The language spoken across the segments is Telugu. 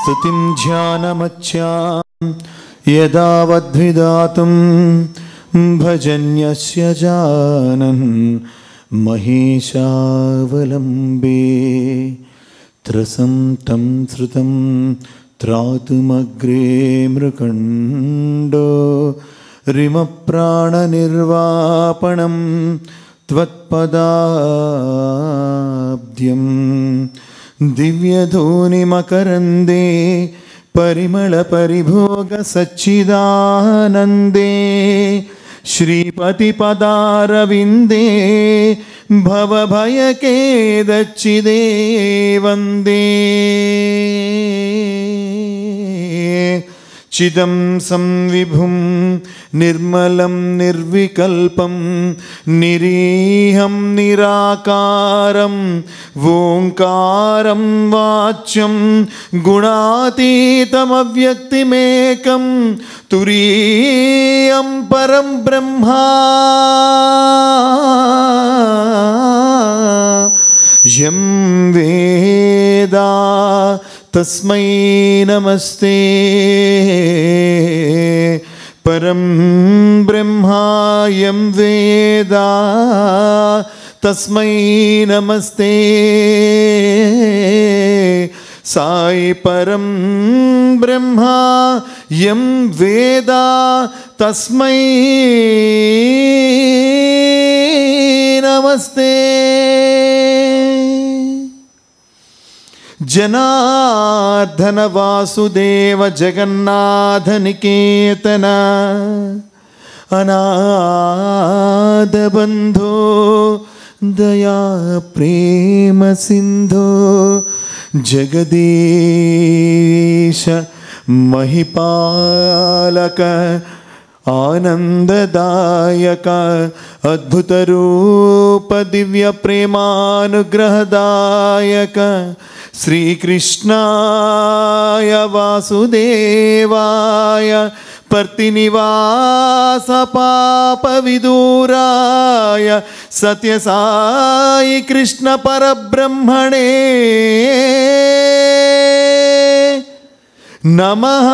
స్తుతిం ధ్యానమచ్చాం యదావద్విదాతుం భజన్యస్య జానన్ మహేశావలంబే త్రసం తం శ్రుతం త్రాతుమగ్రే మృకండో రిమప్రాణనిర్వాపణం త్వత్పదాబ్ద్యం దివ్యధూనిమకరందే పరిమళపరిభోగ సచ్చిదానందే శ్రీపతిపదారవిందే భవభయకేదచ్చిదే వందే చిదం సంవిభుం నిర్మలం నిర్వికల్పం నిరీహం నిరాకారం ఓంకారం వాచ్యం గుణాతీతమవ్యక్తిమేకం తురీయం పరం బ్రహ్మ యం వేదా తస్మై నమస్తే పరం బ్రహ్మ యం వేదా తస్మై నమస్తే సాయి పరం బ్రహ్మ యం వేదా తస్మై నమస్తే జనార్దన వాసుదేవ జగన్నాథ నికేతన అనాథ బంధో దయా ప్రేమ సింధో జగదీశ మహిపాలక ఆనందదాయక అద్భుత రూప దివ్య ప్రేమానుగ్రహదాయక శ్రీకృష్ణాయ వాసుదేవాయ పర్తినివాస పాప విదూరాయ సత్యసాయి కృష్ణ పరబ్రహ్మణే నమః.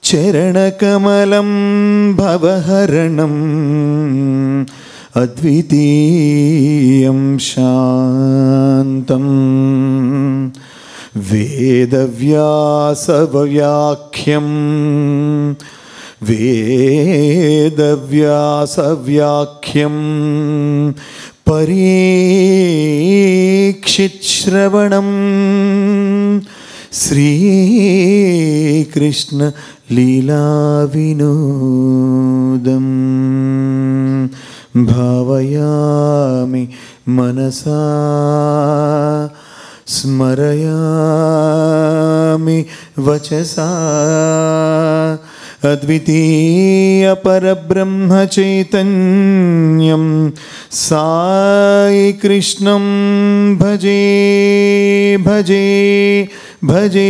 చరణకమలం భవహరణం అద్వితీయం శాంతం వేదవ్యాసవ్యాఖ్యం వేదవ్యాసవ్యాఖ్యం పరీక్షిశ్రవణం శ్రీకృష్ణ లీలా వినోదం భావయామి మనసా స్మరయామి వచసా అద్వితీయ పరబ్రహ్మ చైతన్యం సాయి కృష్ణం భజే భజే భజేహం.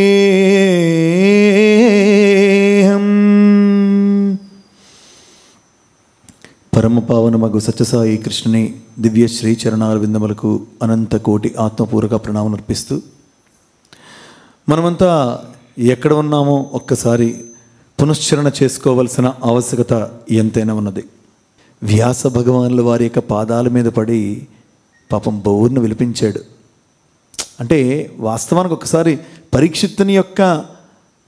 పరమపావనమగు సత్యసాయి కృష్ణుని దివ్య శ్రీ చరణాల విందములకు అనంత కోటి ఆత్మపూర్వక ప్రణామం అర్పిస్తూ మనమంతా ఎక్కడ ఉన్నామో ఒక్కసారి పునశ్చరణ చేసుకోవలసిన ఆవశ్యకత ఎంతైనా ఉన్నది. వ్యాస భగవానుల వారి యొక్క పాదాల మీద పడి పాపం బౌర్ను విలిపించాడు. అంటే వాస్తవానికి ఒకసారి పరీక్షిత్తుని యొక్క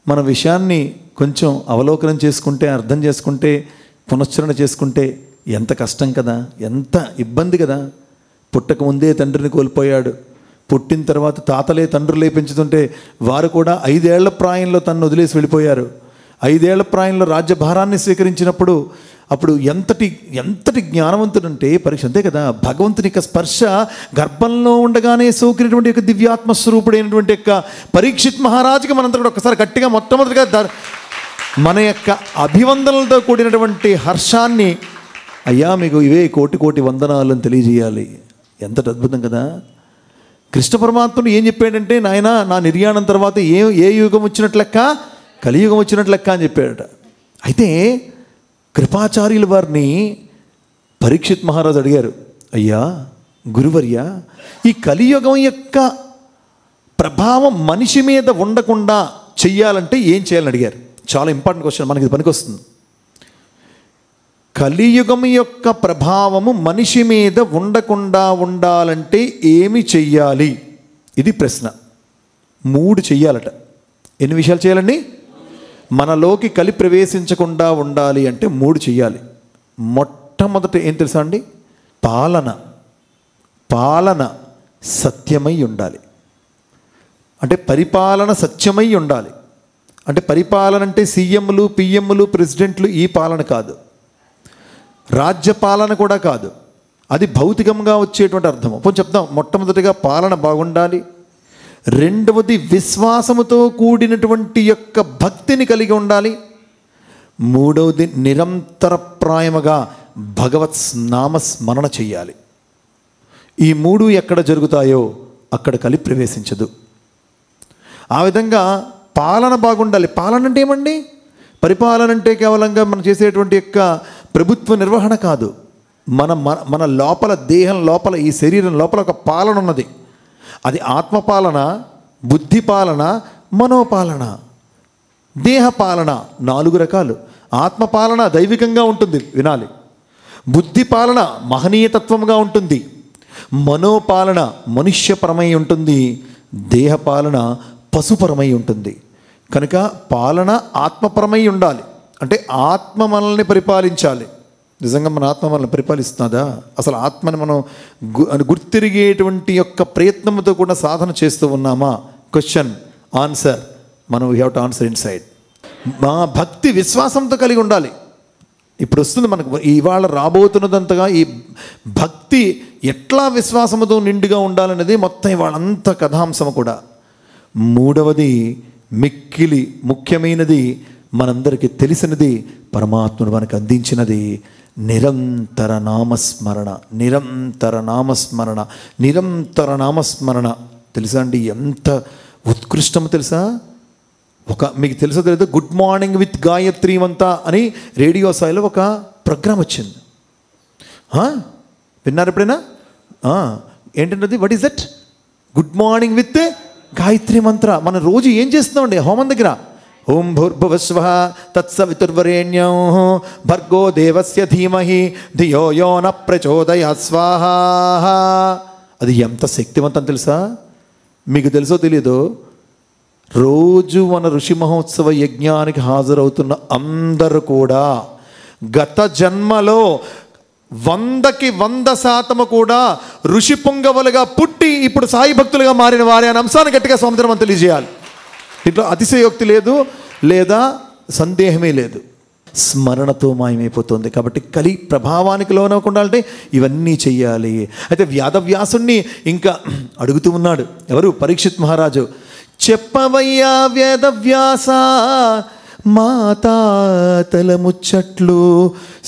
మన విషయాన్ని కొంచెం అవలోకనం చేసుకుంటే, అర్థం చేసుకుంటే, పునశ్చరణ చేసుకుంటే ఎంత కష్టం కదా, ఎంత ఇబ్బంది కదా. పుట్టక ముందే తండ్రిని కోల్పోయాడు. పుట్టిన తర్వాత తాతలే తండ్రులే పెంచుతుంటే వారు కూడా 5 ఏళ్ల ప్రాయంలో తనను వదిలేసి వెళ్ళిపోయారు. 5 ఏళ్ల ప్రాయంలో రాజ్యభారాన్ని స్వీకరించినప్పుడు అప్పుడు ఎంతటి జ్ఞానవంతుడంటే పరీక్ష, అంతే కదా. భగవంతుని యొక్క స్పర్శ గర్భంలో ఉండగానే సోకినటువంటి యొక్క దివ్యాత్మస్వరూపుడైనటువంటి యొక్క పరీక్షిత్ మహారాజుకి మనంతా కూడా ఒకసారి గట్టిగా మొట్టమొదటిగా మన యొక్క అభివందనలతో కూడినటువంటి హర్షాన్ని, అయ్యా మీకు ఇవే కోటి కోటి వందనాలు అని తెలియజేయాలి. ఎంతటి అద్భుతం కదా. కృష్ణ పరమాత్ముడు ఏం చెప్పాడంటే, నాయన నా నిర్యాణం తర్వాత ఏ యుగం వచ్చినట్లు లెక్క, కలియుగం వచ్చినట్లు లెక్క అని చెప్పాడట. అయితే కృపాచార్యుల వారిని పరీక్షిత్ మహారాజు అడిగారు, అయ్యా గురువర్య, ఈ కలియుగం యొక్క ప్రభావం మనిషి మీద ఉండకుండా చెయ్యాలంటే ఏం చేయాలని అడిగారు. చాలా ఇంపార్టెంట్ క్వశ్చన్, మనకి ఇది పనికొస్తుంది. కలియుగం యొక్క ప్రభావము మనిషి మీద ఉండకుండా ఉండాలంటే ఏమి చెయ్యాలి? ఇది ప్రశ్న. 3 చెయ్యాలట. ఎన్ని విషయాలు చేయాలండి? మనలోకి కలి ప్రవేశించకుండా ఉండాలి అంటే 3 చెయ్యాలి. మొట్టమొదట ఏం తెలుసా అండి? పాలన సత్యమై ఉండాలి. అంటే పరిపాలన సత్యమై ఉండాలి. అంటే పరిపాలన అంటే సీఎంలు, పిఎంలు, ప్రెసిడెంట్లు ఈ పాలన కాదు, రాజ్యపాలన కూడా కాదు. అది భౌతికంగా వచ్చేటువంటి అర్థము. పోనీ చెప్తాం. మొట్టమొదటిగా పాలన బాగుండాలి. రెండవది విశ్వాసముతో కూడినటువంటి యొక్క భక్తిని కలిగి ఉండాలి. మూడవది నిరంతరప్రాయముగా భగవత్ నామస్మరణ చెయ్యాలి. ఈ 3 ఎక్కడ జరుగుతాయో అక్కడ కలి ప్రవేశించదు. ఆ విధంగా పాలన బాగుండాలి. పాలన అంటే ఏమండి? పరిపాలన అంటే కేవలంగా మనం చేసేటువంటి యొక్క ప్రభుత్వ నిర్వహణ కాదు. మన లోపల, దేహం లోపల, ఈ శరీరం లోపల ఒక పాలన ఉన్నది. అది ఆత్మపాలన, బుద్ధి పాలన, మనోపాలన, దేహపాలన. 4 రకాలు. ఆత్మపాలన దైవికంగా ఉంటుంది, వినాలి. బుద్ధి పాలన మహనీయతత్వంగా ఉంటుంది. మనోపాలన మనుష్యపరమై ఉంటుంది. దేహపాలన పశుపరమై ఉంటుంది. కనుక పాలన ఆత్మపరమై ఉండాలి. అంటే ఆత్మ మనల్ని పరిపాలించాలి. నిజంగా మన ఆత్మ మనల్ని పరిపాలిస్తున్నదా? అసలు ఆత్మని మనం గుర్తిరిగేటువంటి యొక్క ప్రయత్నంతో కూడా సాధన చేస్తూ ఉన్నామా? Question, answer. మనం we have to answer inside. మా భక్తి విశ్వాసంతో కలిగి ఉండాలి. ఇప్పుడు వస్తుంది మనకు ఇవాళ రాబోతున్నదంతగా ఈ భక్తి ఎట్లా విశ్వాసముతో నిండుగా ఉండాలనేది మొత్తం ఇవాళంత కథాంశము కూడా. మూడవది, మిక్కిలి ముఖ్యమైనది, మనందరికీ తెలిసినది, పరమాత్ముడు మనకు అందించినది నిరంతర నామస్మరణ. నిరంతర నామస్మరణ, నిరంతర నామస్మరణ. తెలుసా అండి ఎంత ఉత్కృష్టమో తెలుసా? మీకు తెలుసో తెలియదు, గుడ్ మార్నింగ్ విత్ గాయత్రి మంత అని రేడియో స్థాయిలో ఒక ప్రోగ్రాం వచ్చింది. విన్నారు ఎప్పుడైనా? ఏంటంటే what is that? Good morning with Gayatri మంత్ర. మనం రోజు ఏం చేస్తున్నామండి హోమం దగ్గర? ఓం భూర్భువస్వః తత్సవితుర్వరేణ్యం భర్గో దేవస్య ధీమహి ధియో యో న ప్రచోదయాత్ స్వాహా. అది ఎంత శక్తివంతం తెలుసా? మీకు తెలుసో తెలియదో, రోజు మన ఋషి మహోత్సవ యజ్ఞానికి హాజరవుతున్న అందరూ కూడా గత జన్మలో 100కి 100% కూడా ఋషి పొంగవలుగా పుట్టి ఇప్పుడు సాయి భక్తులుగా మారిన వారి అనే అంశాన్ని గట్టిగా సముద్రం అని తెలియజేయాలి. దీంట్లో అతిశయోక్తి లేదు, లేదా సందేహమే లేదు. స్మరణతో మాయమైపోతుంది. కాబట్టి కలి ప్రభావానికి లోనవ్వకుండా అంటే ఇవన్నీ చెయ్యాలి. అయితే వ్యాసుణ్ణి ఇంకా అడుగుతూ ఉన్నాడు. ఎవరు? పరీక్షిత్ మహారాజు. చెప్పవయ్యా వేదవ్యాస మాతాతల ముచ్చట్లు,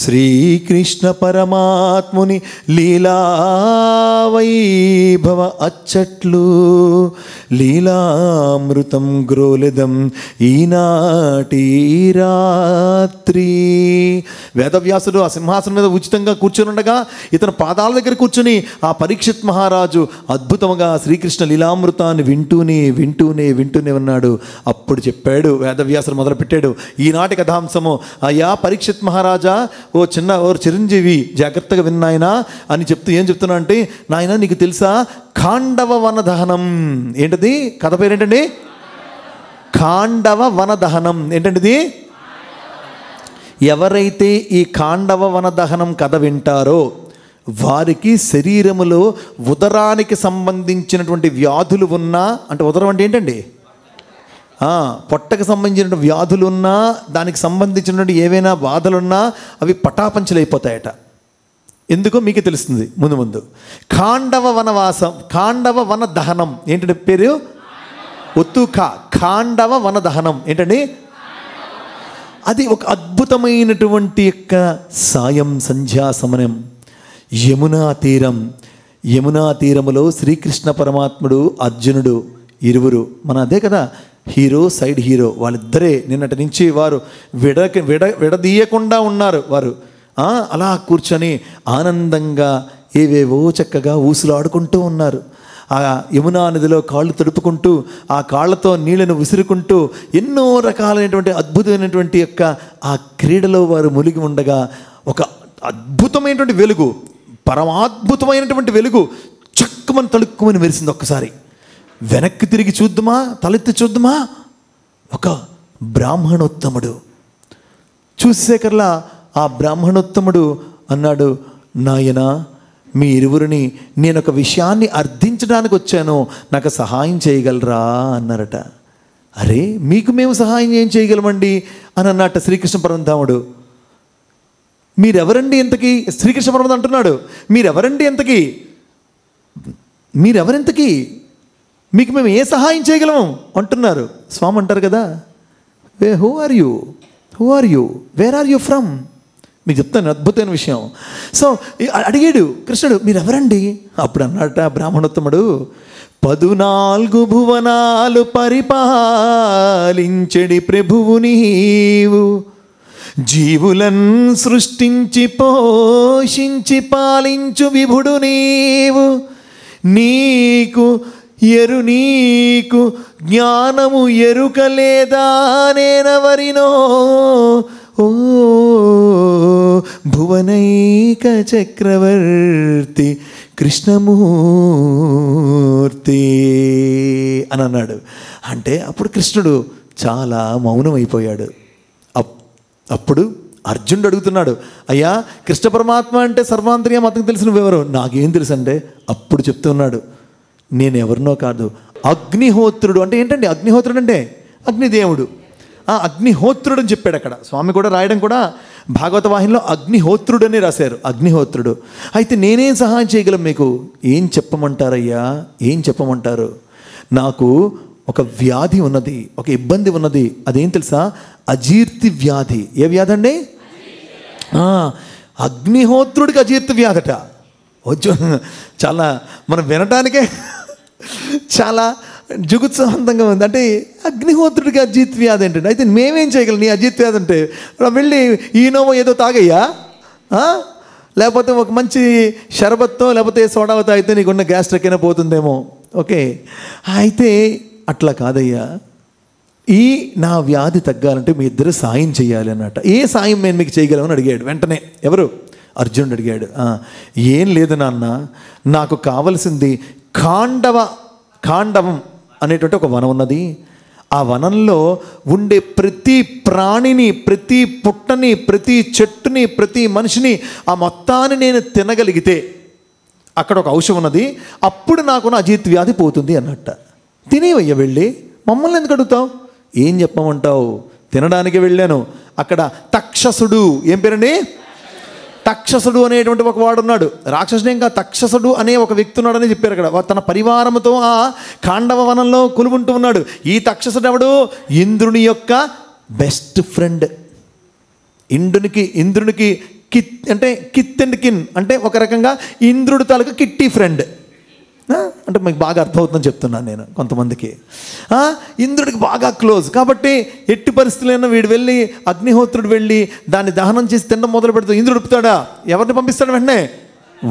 శ్రీకృష్ణ పరమాత్ముని లీలా వైభవ అచ్చట్లు, లీలామృతం గ్రోలెదం ఈనాటి రాత్రి. వేదవ్యాసుడు ఆ సింహాసనం మీద ఉచితంగా కూర్చొని ఉండగా ఇతను పాదాల దగ్గర కూర్చుని ఆ పరీక్షిత్ మహారాజు అద్భుతంగా శ్రీకృష్ణ లీలామృతాన్ని వింటూనే ఉన్నాడు. అప్పుడు చెప్పాడు వేదవ్యాసుడు, మొదలుపెట్టాడు ఈనాటి కథాంశము. అయ్యా పరీక్షిత్ మహారాజా, ఓ చిరంజీవి, జాగ్రత్తగా విన్నాయన అని చెప్తూ ఏం చెప్తున్నా అంటే, నాయన నీకు తెలుసా ఖాండవ వన దహనం. ఏంటది? కథ పేరేంటండి? ఖాండవ వన దహనం. ఏంటండి? ఎవరైతే ఈ ఖాండవ వన దహనం కథ వింటారో వారికి శరీరములో ఉదరానికి సంబంధించినటువంటి వ్యాధులు ఉన్నా, అంటే ఉదరం అంటే ఏంటండి? పొట్టకు సంబంధించిన వ్యాధులున్నా, దానికి సంబంధించినటువంటి ఏవైనా బాధలున్నా అవి పటాపంచలైపోతాయట. ఎందుకో మీకే తెలుస్తుంది ముందు. ఖాండవ వనవాసం, ఖాండవ వన దహనం. ఏంటంటే పేరు? ఖాండవ వన దహనం. ఏంటండి? అది ఒక అద్భుతమైనటువంటి యొక్క సాయం సంధ్యా సమయం. యమునా తీరములో శ్రీకృష్ణ పరమాత్ముడు, అర్జునుడు ఇరువురు, మన అదే కదా హీరో సైడ్ హీరో, వాళ్ళిద్దరే నిన్నటి నుంచి వారు విడదీయకుండా ఉన్నారు. వారు అలా కూర్చొని ఆనందంగా ఏవేవో చక్కగా ఊసులాడుకుంటూ ఉన్నారు. ఆ యమునా నదిలో కాళ్ళు తడుపుకుంటూ ఆ కాళ్ళతో నీళ్ళను విసురుకుంటూ ఎన్నో రకాలైనటువంటి అద్భుతమైనటువంటి యొక్క ఆ క్రీడలో వారు మునిగి ఉండగా ఒక అద్భుతమైనటువంటి వెలుగు, పరమాద్భుతమైనటువంటి వెలుగు చక్కుమని తలుక్కుమని మెరిసింది. ఒక్కసారి వెనక్కి తిరిగి చూద్దామా, తలెత్తి చూద్దామా, ఒక బ్రాహ్మణోత్తముడు చూసేకర్లా ఆ బ్రాహ్మణోత్తముడు అన్నాడు, నాయనా మీ ఇరువురిని నేను ఒక విషయాన్ని అర్థించడానికి వచ్చాను, నాకు సహాయం చేయగలరా అన్నారట. అరే మీకు మేము సహాయం ఏం చేయగలమండి అని అన్నట్ట శ్రీకృష్ణ పరమాత్ముడు. మీరెవరండి ఇంతకీ? శ్రీకృష్ణ పరమాత్మ అంటున్నాడు, మీరెవరండి ఇంతకీ, మీరెవరింతకీ, మీకు మేము ఏ సహాయం చేయగలము అంటున్నారు. స్వామి అంటారు కదా, who are you, who are you, where are you from? మీకు చెప్తాను అద్భుతమైన విషయం. సో అడిగాడు కృష్ణుడు, మీరెవరండి? అప్పుడు అన్నట బ్రాహ్మణోత్తముడు, 14 భువనాలు పరిపాలించడి ప్రభువు నీవు, జీవులన్ సృష్టించి పోషించి పాలించు విభుడు నీవు, నీకు నీకు జ్ఞానము ఎరుకలేదా నేనెవరినో, ఓ భువనైక చక్రవర్తి కృష్ణమూర్తి అని అన్నాడు. అంటే అప్పుడు కృష్ణుడు చాలా మౌనమైపోయాడు. అప్పుడు అర్జునుడు అడుగుతున్నాడు, అయ్యా కృష్ణ పరమాత్మ అంటే సర్వాంతర్యం అతనికి తెలిసిన నువ్వెవరు? నాకేం తెలుసు అంటే అప్పుడు చెప్తున్నాడు, నేను ఎవరినో కాదు, అగ్నిహోత్రుడు. అంటే ఏంటండి అగ్నిహోత్రుడు? అంటే అగ్నిదేవుడు. అగ్నిహోత్రుడు అని చెప్పాడు అక్కడ. స్వామి కూడా రాయడం కూడా భాగవత వాహినిలో అగ్నిహోత్రుడు అని రాశారు, అగ్నిహోత్రుడు. అయితే నేనేం సహాయం చేయగలం మీకు? ఏం చెప్పమంటారయ్యా, ఏం చెప్పమంటారు? నాకు ఒక వ్యాధి ఉన్నది, ఒక ఇబ్బంది ఉన్నది. అదేం తెలుసా? అజీర్తి వ్యాధి. ఏ వ్యాధి అండి? అగ్నిహోత్రుడికి అజీర్తి వ్యాధట. చాలా మనం వినటానికే చాలా జుగుత్సాహంతంగా ఉంది. అంటే అగ్నిహోత్రుడికి అజీర్తి వ్యాధి ఏంటంటే, అయితే మేమేం చేయగలం నీ అజీర్తి వ్యాధి అంటే? వెళ్ళి ఈనోవో ఏదో తాగయ్యా, లేకపోతే ఒక మంచి షర్బత్తో లేకపోతే సోడాతో అయితే నీకున్న గ్యాస్ట్రిక్ అయినా పోతుందేమో. ఓకే, అయితే అట్లా కాదయ్యా, ఈ నా వ్యాధి తగ్గాలంటే మీ ఇద్దరు సాయం చేయాలి అన్నట్ట. ఏ సాయం నేను మీకు చేయగలమని అడిగాడు వెంటనే. ఎవరు? అర్జునుడు అడిగాడు. ఏం లేదు నాన్న, నాకు కావలసింది ఖాండవం అనేటువంటి ఒక వనం ఉన్నది. ఆ వనంలో ఉండే ప్రతి ప్రాణిని, ప్రతి పుట్టని, ప్రతి చెట్టుని, ప్రతి మనిషిని, ఆ మొత్తాన్ని నేను తినగలిగితే అక్కడ ఒక ఔషధం ఉన్నది, అప్పుడు నాకున్న అజీర్తి వ్యాధి పోతుంది అన్నట్ట. తినేవయ్య వెళ్ళి, మమ్మల్ని ఎందుకు అడుగుతావు? ఏం చెప్పమంటావు? తినడానికి వెళ్ళాను. అక్కడ తక్షసుడు, ఏం పేరండి? తక్షసుడు అనేటువంటి ఒక వాడు ఉన్నాడు. రాక్షసుడు ఇంకా తక్షసుడు అనే ఒక వ్యక్తి ఉన్నాడని చెప్పారు అక్కడ. తన పరివారంతో ఆ ఖాండవ వనంలో కొలువుంటూ ఉన్నాడు. ఈ తక్షసుడు ఎవడు? ఇంద్రుని యొక్క బెస్ట్ ఫ్రెండ్. ఇంద్రునికి అంటే కిత్ అండ్ కిన్ అంటే ఒక రకంగా ఇంద్రుడి తాలూకు కిట్టి ఫ్రెండ్. అంటే మీకు బాగా అర్థమవుతుందని చెప్తున్నాను నేను కొంతమందికి. ఇంద్రుడికి బాగా క్లోజ్ కాబట్టి ఎట్టి పరిస్థితులైనా వీడు వెళ్ళి, అగ్నిహోత్రుడు వెళ్ళి దాన్ని దహనం చేసి తినడం మొదలు పెడతాడు. ఇంద్రుడు ఒప్పుతాడా? ఎవరిని పంపిస్తాడు? వెంటనే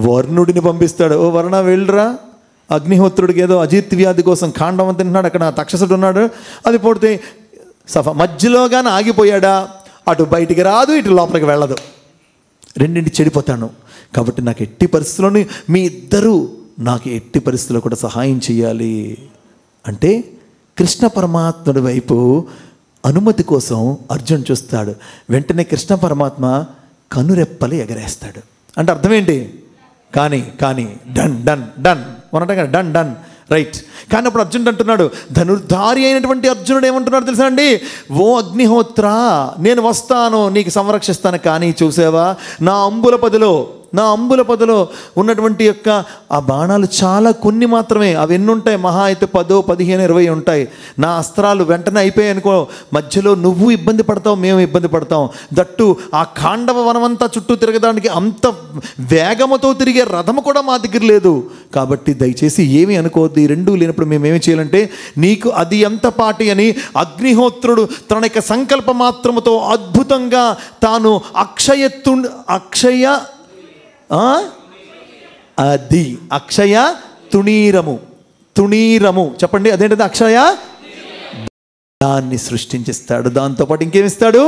వరుణుడిని పంపిస్తాడు. ఓ వరుణ వెళ్ళరా, అగ్నిహోత్రుడికి ఏదో అజీర్తి వ్యాధి కోసం ఖాండవం తింటున్నాడు, అక్కడ తక్షసుడు ఉన్నాడు, అది పోతే మధ్యలోగానే ఆగిపోయాడా, అటు బయటికి రాదు, ఇటు లోపలికి వెళ్ళదు, రెండింటి చెడిపోతాను. కాబట్టి నాకు ఎట్టి పరిస్థితుల్లోని మీ ఇద్దరూ నాకు ఎట్టి పరిస్థితుల్లో కూడా సహాయం చేయాలి అంటే కృష్ణ పరమాత్ముడి వైపు అనుమతి కోసం అర్జున్ చూస్తాడు. వెంటనే కృష్ణ పరమాత్మ కనురెప్పలు ఎగరేస్తాడు. అంటే అర్థం ఏంటి? కానీ డన్ డన్ డన్ అనంటే కదా, డన్ డన్ రైట్. కానీ అప్పుడు అర్జునుడు అంటున్నాడు, ధనుర్ధారి అయినటువంటి అర్జునుడు ఏమంటున్నాడు తెలుసా అండి? ఓ అగ్నిహోత్ర, నేను వస్తాను, నీకు సంరక్షిస్తాను, కానీ చూసావా నా అంబుల పదిలో నా అంబుల పొదలో ఉన్నటువంటి యొక్క ఆ బాణాలు చాలా కొన్ని మాత్రమే. అవి ఎన్ని ఉంటాయి? మహా అయితే 10, 15, 20 ఉంటాయి. నా అస్త్రాలు వెంటనే అయిపోయాయి అనుకో, మధ్యలో నువ్వు ఇబ్బంది పడతావు, మేము ఇబ్బంది పడతాం. దట్టు ఆ ఖాండవ వనమంతా చుట్టూ తిరగడానికి అంత వేగముతో తిరిగే రథము కూడా మా దగ్గర లేదు. కాబట్టి దయచేసి ఏమీ అనుకోవద్దు. ఈ రెండూ లేనప్పుడు మేమేమి చేయాలంటే, నీకు అది ఎంత పాటి అని అగ్నిహోత్రుడు తన యొక్క సంకల్ప మాత్రముతో అద్భుతంగా తాను అక్షయ తుణీరము చెప్పండి, అదేంటది? అక్షయ దాన్ని సృష్టించిస్తాడు. దాంతోపాటు ఇంకేమిస్తాడు?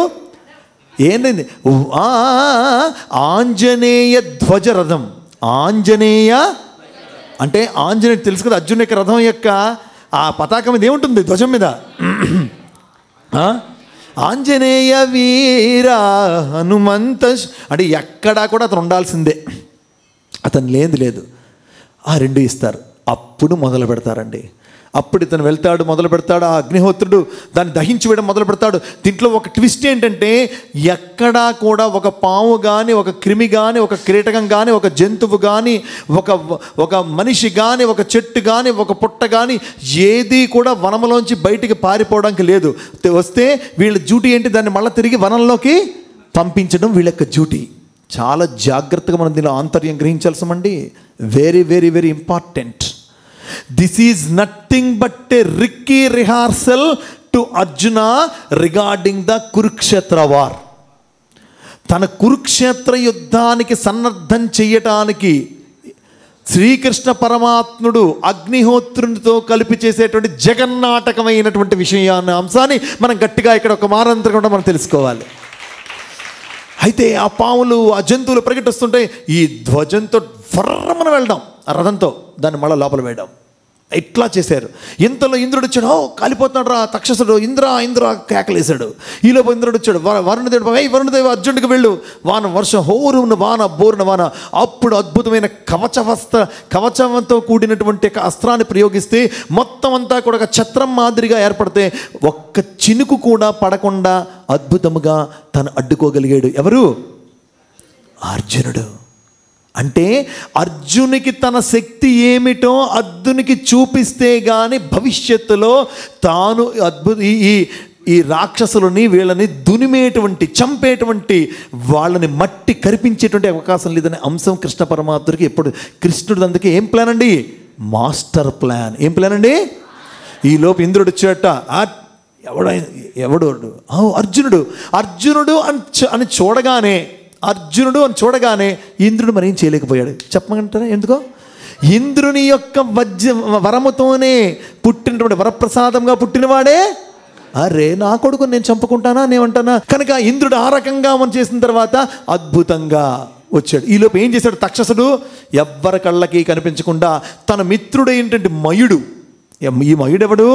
ఏంటండి? ఆంజనేయ ధ్వజరథం. ఆంజనేయ అంటే ఆంజనేయుడు తెలుసు కదా, అర్జున్ యొక్క రథం యొక్క ఆ పతాకం మీద ఏముంటుంది? ధ్వజం మీద ఆంజనేయ వీర హనుమంత అంటే ఎక్కడా కూడా అతను ఉండాల్సిందే, అతను లేదు. ఆ రెండు ఇస్తారు. అప్పుడు మొదలు పెడతారండి. అప్పుడు ఇతను వెళ్తాడు, మొదలు పెడతాడు. ఆ అగ్నిహోత్రుడు దాన్ని దహించి వేయడం మొదలు పెడతాడు. దీంట్లో ఒక ట్విస్ట్ ఏంటంటే, ఎక్కడా కూడా ఒక పాము కానీ, ఒక క్రిమి కానీ, ఒక కీటకం కానీ, ఒక జంతువు కానీ, ఒక మనిషి కానీ, ఒక చెట్టు కానీ, ఒక పుట్ట కానీ ఏది కూడా వనంలోంచి బయటికి పారిపోవడానికి లేదు. వస్తే వీళ్ళ డ్యూటీ ఏంటి? దాన్ని మళ్ళీ తిరిగి వనంలోకి పంపించడం వీళ్ళ యొక్క డ్యూటీ. చాలా జాగ్రత్తగా మనం దీనిలో ఆంతర్యం గ్రహించాల్సమండి. Very very very important. This is nothing but a recce rehearsal to Arjuna regarding the Kurukshetra war. తన కురుక్షేత్ర యుద్ధానికి సన్నద్ధం చేయటానికి శ్రీకృష్ణ పరమాత్ముడు అగ్నిహోత్రునితో కలిపి చేసేటువంటి జగన్నాటకమైనటువంటి విషయాన్ని, అంశాన్ని మనం గట్టిగా ఇక్కడ ఒక మారంతరం కూడా మనం తెలుసుకోవాలి. అయితే ఆ పాములు, ఆ జంతువులు పరిగెట్టొస్తుంటాయి. ఈ ధ్వజంతో ఫర్రమన వెళ్ళడం, ఆ రథంతో దాన్ని మళ్ళీ లోపల వేయడం, ఇట్లా చేశారు. ఇంతలో ఇంద్రుడు వచ్చాడు. కాలిపోతున్నాడు రా తక్షసుడు, ఇంద్ర కేకలేశాడు. ఈలోపు ఇంద్రుడు వచ్చాడు. వరుణదేవ అర్జునుడికి వెళ్ళు, వాన వర్షం, హోరున వాన, బోరున వాన. అప్పుడు అద్భుతమైన కవచంతో కూడినటువంటి అస్త్రాన్ని ప్రయోగిస్తే మొత్తం అంతా కూడా ఒక ఛత్రం మాదిరిగా ఏర్పడితే ఒక్క చినుకు కూడా పడకుండా అద్భుతముగా తను అడ్డుకోగలిగాడు. ఎవరు? అర్జునుడు. అంటే అర్జునికి తన శక్తి ఏమిటో అర్జునికి చూపిస్తే కానీ భవిష్యత్తులో తాను ఈ రాక్షసులని, వీళ్ళని దునిమేటువంటి, చంపేటువంటి, వాళ్ళని మట్టి కరిపించేటువంటి అవకాశం లేదనే అంశం కృష్ణ పరమాత్ముడికి ఎప్పుడు. కృష్ణుడు అందుకే ఏం ప్లాన్ అండి? Master plan. ఏం ప్లాన్ అండి? ఈలోపు ఇంద్రుడు వచ్చేట. ఎవడు? అర్జునుడు అని చూడగానే ఇంద్రుడు మరి ఏం చేయలేకపోయాడు. చెప్పమంటారా ఎందుకో? ఇంద్రుని యొక్క వరముతోనే పుట్టినటువంటి, వరప్రసాదంగా పుట్టినవాడే. అరే నా కొడుకు నేను చంపుకుంటానా నేమంటానా? కనుక ఇంద్రుడు ఆ రకంగా మనం చేసిన తర్వాత అద్భుతంగా వచ్చాడు. ఈలోపు ఏం చేశాడు తక్షసుడు? ఎవ్వరి కళ్ళకి కనిపించకుండా తన మిత్రుడు ఏంటంటే మయుడు. ఈ మయుడు ఎవడు?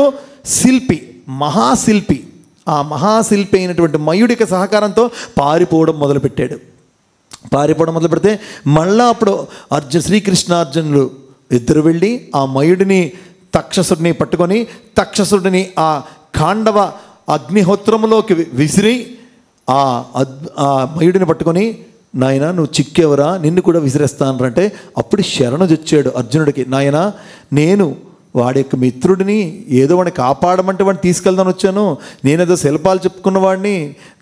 శిల్పి, మహాశిల్పి. ఆ మహాశిల్పి అయినటువంటి మయుడికి సహకారంతో పారిపోవడం మొదలుపెట్టాడు. పారిపోవడం మొదలు పెడితే మళ్ళా అప్పుడు శ్రీకృష్ణార్జునులు ఇద్దరు వెళ్ళి ఆ మయుడిని, తక్షసుడిని పట్టుకొని తక్షసుడిని ఆ ఖాండవ అగ్నిహోత్రములోకి విసిరి ఆ మయుడిని పట్టుకొని, నాయన నువ్వు చిక్కేవరా, నిన్ను కూడా విసిరేస్తానంటే అప్పుడు శరణుజొచ్చాడు అర్జునుడికి. నాయన నేను వాడి యొక్క మిత్రుడిని ఏదో వాడిని కాపాడమంటే వాడిని తీసుకెళ్దాని వచ్చాను, నేనేదో శిల్పాలు చెప్పుకున్న వాడిని,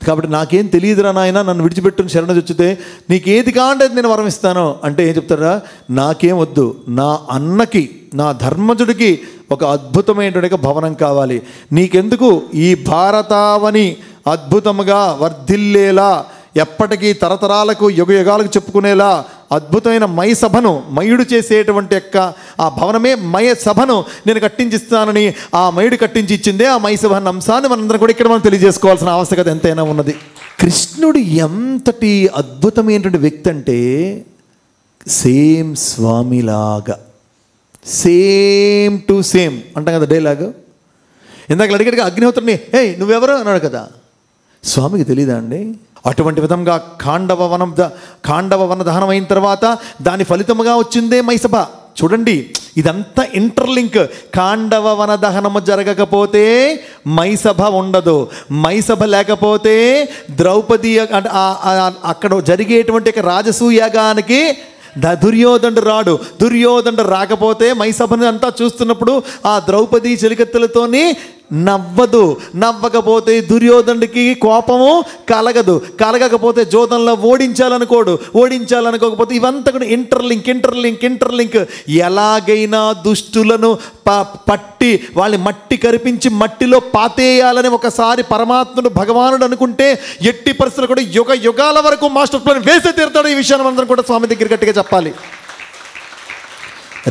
కాబట్టి నాకేం తెలియదురా నాయన, నన్ను విడిచిపెట్టుని శరణొచ్చితే నీకేది కాంటే నేను వరం ఇస్తాను అంటే ఏం చెప్తారా? నాకేం వద్దు, నా అన్నకి, నా ధర్మజుడికి ఒక అద్భుతమైనటువంటి భవనం కావాలి. నీకెందుకు? ఈ భారతావని అద్భుతముగా వర్ధిల్లేలా, ఎప్పటికీ తరతరాలకు యుగాలకు చెప్పుకునేలా అద్భుతమైన మయ సభను, మయుడు చేసేటువంటి యొక్క ఆ భవనమే మయ సభను నేను కట్టించిస్తానని ఆ మయుడు కట్టించి ఇచ్చిందే ఆ మయ సభ అన్న అంశాన్ని మనందరం కూడా ఇక్కడ మనం తెలియజేసుకోవాల్సిన ఆవశ్యకత ఎంతైనా ఉన్నది. కృష్ణుడు ఎంతటి అద్భుతమైనటువంటి వ్యక్తి అంటే సేమ్ స్వామిలాగా, సేమ్ టు సేమ్ అంటాం కదా డైలాగు. ఇందాక అడిగాడుగా అగ్నిహోత్రుని, నువ్వెవరు అన్నాడు కదా. స్వామికి తెలీదా అండి? అటువంటి విధంగా ఖాండవ వన దహనం అయిన తర్వాత దాని ఫలితముగా వచ్చిందే మైసభ. చూడండి, ఇదంతా ఇంటర్లింక్. కాండవ వన దహనము జరగకపోతే మైసభ ఉండదు, మైసభ లేకపోతే ద్రౌపది అక్కడ జరిగేటువంటి రాజసూయాగానికి దుర్యోధనుడు రాడు. దుర్యోధనుడు రాకపోతే మైసభని అంతా చూస్తున్నప్పుడు ఆ ద్రౌపది చెలికత్తెలతోని నవ్వకపోతే దుర్యోధనుడికి కోపము కలగకపోతే జోదంలో ఓడించాలనుకోకపోతే ఇవంతా కూడా ఇంటర్లింక్. ఎలాగైనా దుష్టులను పట్టి వాళ్ళని మట్టి కరిపించి మట్టిలో పాతేయాలని ఒకసారి పరమాత్ముడు భగవానుడు అనుకుంటే ఎట్టి పరిస్థితులు కూడా యుగాల వరకు మాస్టర్ ప్లాన్ వేసే తీరుతాడు. ఈ విషయాన్ని అందరం కూడా స్వామి దగ్గర గట్టిగా చెప్పాలి.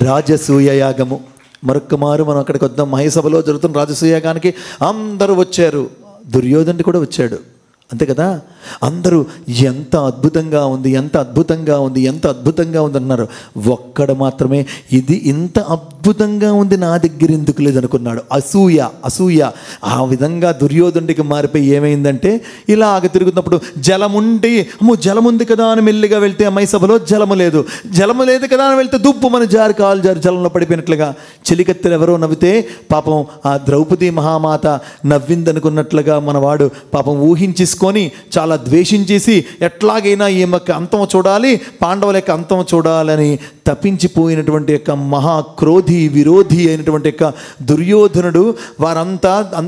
రాజసూయ యాగము మరొక్క మారు మనం అక్కడికి వద్దాం. మహేసభలో జరుగుతున్న రాజసూయాగానికి అందరూ వచ్చారు, దుర్యోధనుడు కూడా వచ్చాడు, అంతే కదా. అందరూ ఎంత అద్భుతంగా ఉంది అన్నారు. ఒక్కడ మాత్రమే ఇది ఇంత అద్భుతంగా ఉంది, నా దగ్గర ఎందుకు లేదనుకున్నాడు. అసూయ ఆ విధంగా దుర్యోధనుడికి మారిపోయి ఏమైందంటే, ఇలాగ తిరుగుతున్నప్పుడు జలముంది కదా అని మెల్లిగా వెళ్తే అమ్మాయి సభలో జలము లేదు కదా అని వెళ్తే దుప్పు మన కాలు జారి జలంలో పడిపోయినట్లుగా చెలికత్తెలు ఎవరో నవ్వితే పాపం ఆ ద్రౌపది మహామాత నవ్విందనుకున్నట్లుగా మనవాడు పాపం ఊహించేసుకొని చాలా ద్వేషించేసి ఎట్లాగైనా ఈమెకు అంతం చూడాలి, పాండవుల యొక్క అంతం చూడాలని తప్పించిపోయినటువంటి యొక్క మహాక్రోధి విరోధి అయినటువంటి యొక్క దుర్యోధనుడు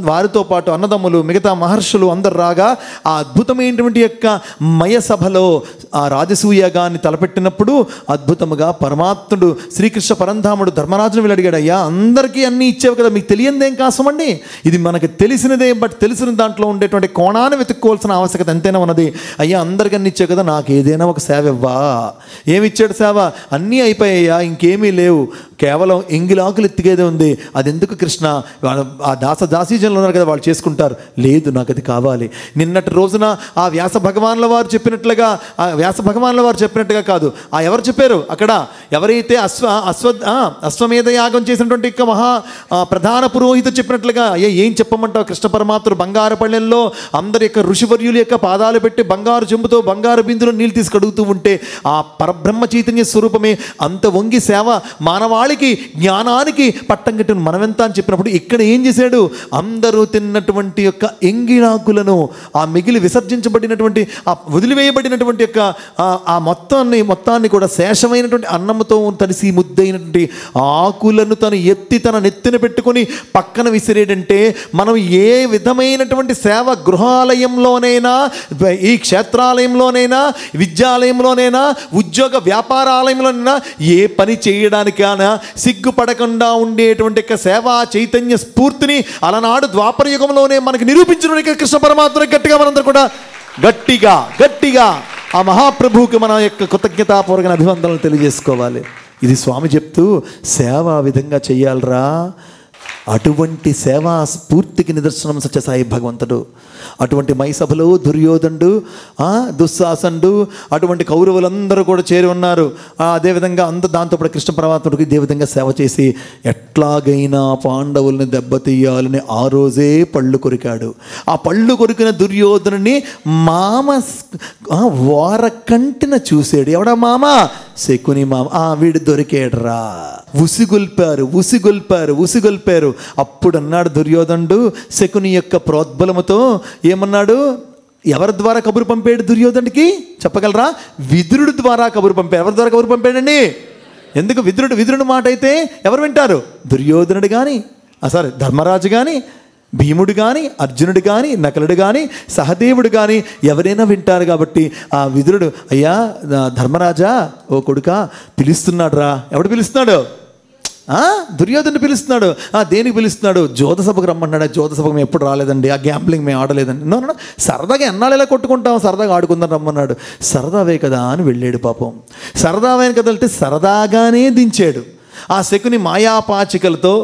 వారితో పాటు అన్నదమ్ములు మిగతా మహర్షులు అందరు రాగా ఆ అద్భుతమైనటువంటి యొక్క మయసభలో ఆ రాజసూయగాన్ని తలపెట్టినప్పుడు అద్భుతముగా పరమాత్ముడు శ్రీకృష్ణ పరంధాముడు ధర్మరాజును వెళ్ళడిగాడు, అయ్యా అందరికీ అన్నీ ఇచ్చేవి కదా, మీకు తెలియనిదేం కాసమండి, ఇది మనకు తెలిసినదే, బట్ తెలిసిన దాంట్లో ఉండేటువంటి కోణాన్ని వెతుక్కోవాల్సిన ఆవశ్యకత ఎంతైనా ఉన్నది. అయ్యా అందరికీ అన్నీ ఇచ్చావు కదా, నాకు ఏదైనా ఒక సేవ ఇవ్వా. ఏమిచ్చాడు సేవ? అన్నీ అయిపోయాయ్యా, ఇంకేమీ లేవు, కేవలం ఎంగిలాకులు ఎత్తికేదే ఉంది. అది ఎందుకు కృష్ణ, ఆ దాసీజనులు ఉన్నారు కదా వాళ్ళు చేసుకుంటారు. లేదు, నాకు అది కావాలి. నిన్నటి రోజున ఆ వ్యాస భగవాన్ల వారు చెప్పినట్టుగా కాదు, ఆ ఎవరు చెప్పారు అక్కడ, ఎవరైతే అశ్వమేధ యాగం చేసినటువంటి యొక్క మహా ప్రధాన పురోహితుడు చెప్పినట్లుగా, ఏం చెప్పమంటావు కృష్ణ పరమాత్ముడు బంగారు పళ్ళెల్లో అందరి యొక్క ఋషివర్యుల యొక్క పాదాలు పెట్టి బంగారు చెంబుతో బంగారు బిందులో నీళ్ళు తీసుకడుగుతూ ఉంటే ఆ పరబ్రహ్మ చైతన్య స్వరూపమే అంత వంగి సేవ మానవాళికి జ్ఞానానికి పట్టం కట్టిన మనమెంత అని చెప్పినప్పుడు ఇక్కడ ఏం చేశాడు, అందరూ తిన్నటువంటి యొక్క ఎంగిలాకులను, ఆ మిగిలి విసర్జించబడినటువంటి ఆ వదిలివేయబడినటువంటి యొక్క ఆ మొత్తాన్ని కూడా శేషమైనటువంటి అన్నంతో తడిసి ముద్దైనటువంటి ఆకులను తన నెత్తిన పెట్టుకొని పక్కన విసిరేడంటే, మనం ఏ విధమైనటువంటి సేవ గృహాలయంలోనైనా, ఈ క్షేత్రాలయంలోనైనా, విద్యాలయంలోనైనా, ఉద్యోగ వ్యాపారాలయంలోనైనా ఏ పని చేయడానికైనా సిగ్గుపడకుండా ఉండేటువంటి సేవా చైతన్య స్ఫూర్తిని అలనాడు ద్వాపర యుగంలోనే మనకి నిరూపించడానికి కృష్ణ పరమాత్మ గట్టిగా మనందరూ కూడా గట్టిగా ఆ మహాప్రభువుకి మన యొక్క కృతజ్ఞతాపూర్వక అభివందనలు తెలియజేసుకోవాలి. ఇది స్వామి చెప్తూ సేవ ఆ విధంగా చెయ్యాలరా. అటువంటి సేవా స్ఫూర్తికి నిదర్శనం సత్యసాయి భగవంతుడు. అటువంటి మైసభలో దుర్యోధనుడు, దుశ్శాసనుడు, అటువంటి కౌరవులందరూ కూడా చేరి ఉన్నారు. అదేవిధంగా దాంతోపాటు కృష్ణ పరమాత్ముడికి ఇదే విధంగా సేవ చేసి ఎట్లాగైనా పాండవుల్ని దెబ్బతీయాలని ఆ రోజే పళ్ళు కొరికాడు. ఆ పళ్ళు కొరికిన దుర్యోధనుని మామ వారకంటిన చూసాడు. ఎవడా మామ? శకుని మామ. వీడు దొరికాడురా. ఉసిగొల్పారు. అప్పుడు అన్నాడు దుర్యోధనుడు శకుని యొక్క ప్రోద్బలముతో, ఏమన్నాడు? ఎవరి ద్వారా కబురు పంపాడు దుర్యోధనుడికి చెప్పగలరా? విదురుడి ద్వారా కబురు పంపాడు. ఎవరి ద్వారా కబురు పంపాడండి? ఎందుకు? విదురుడి మాట అయితే ఎవరు వింటారు? దుర్యోధనుడు కానీ, ధర్మరాజు కానీ, భీముడు కానీ, అర్జునుడు కానీ, నకులుడు కానీ, సహదేవుడు కానీ ఎవరైనా వింటారు. కాబట్టి ఆ విదురుడు, అయ్యా ధర్మరాజా, ఓ కొడుకా పిలుస్తున్నాడు రా. ఎవడు పిలుస్తున్నాడు? దుర్యోధనుడు పిలుస్తున్నాడు. దేనికి పిలుస్తున్నాడు? జ్యోతసభకు రమ్మన్నాడు. జ్యోతసభకు మేము ఎప్పుడు రాలేదండి, ఆ గ్యాంప్లింగ్ మేము ఆడలేదండి. నో సరదాగా ఎన్నాళ్ళు ఎలా కొట్టుకుంటాం, సరదాగా ఆడుకుందాం రమ్మన్నాడు. సరదావే కదా అని వెళ్ళాడు. పాపం సరదావే కదా వెళ్తే సరదాగానే దించాడు. ఆ శకుని మాయాపాచికలతో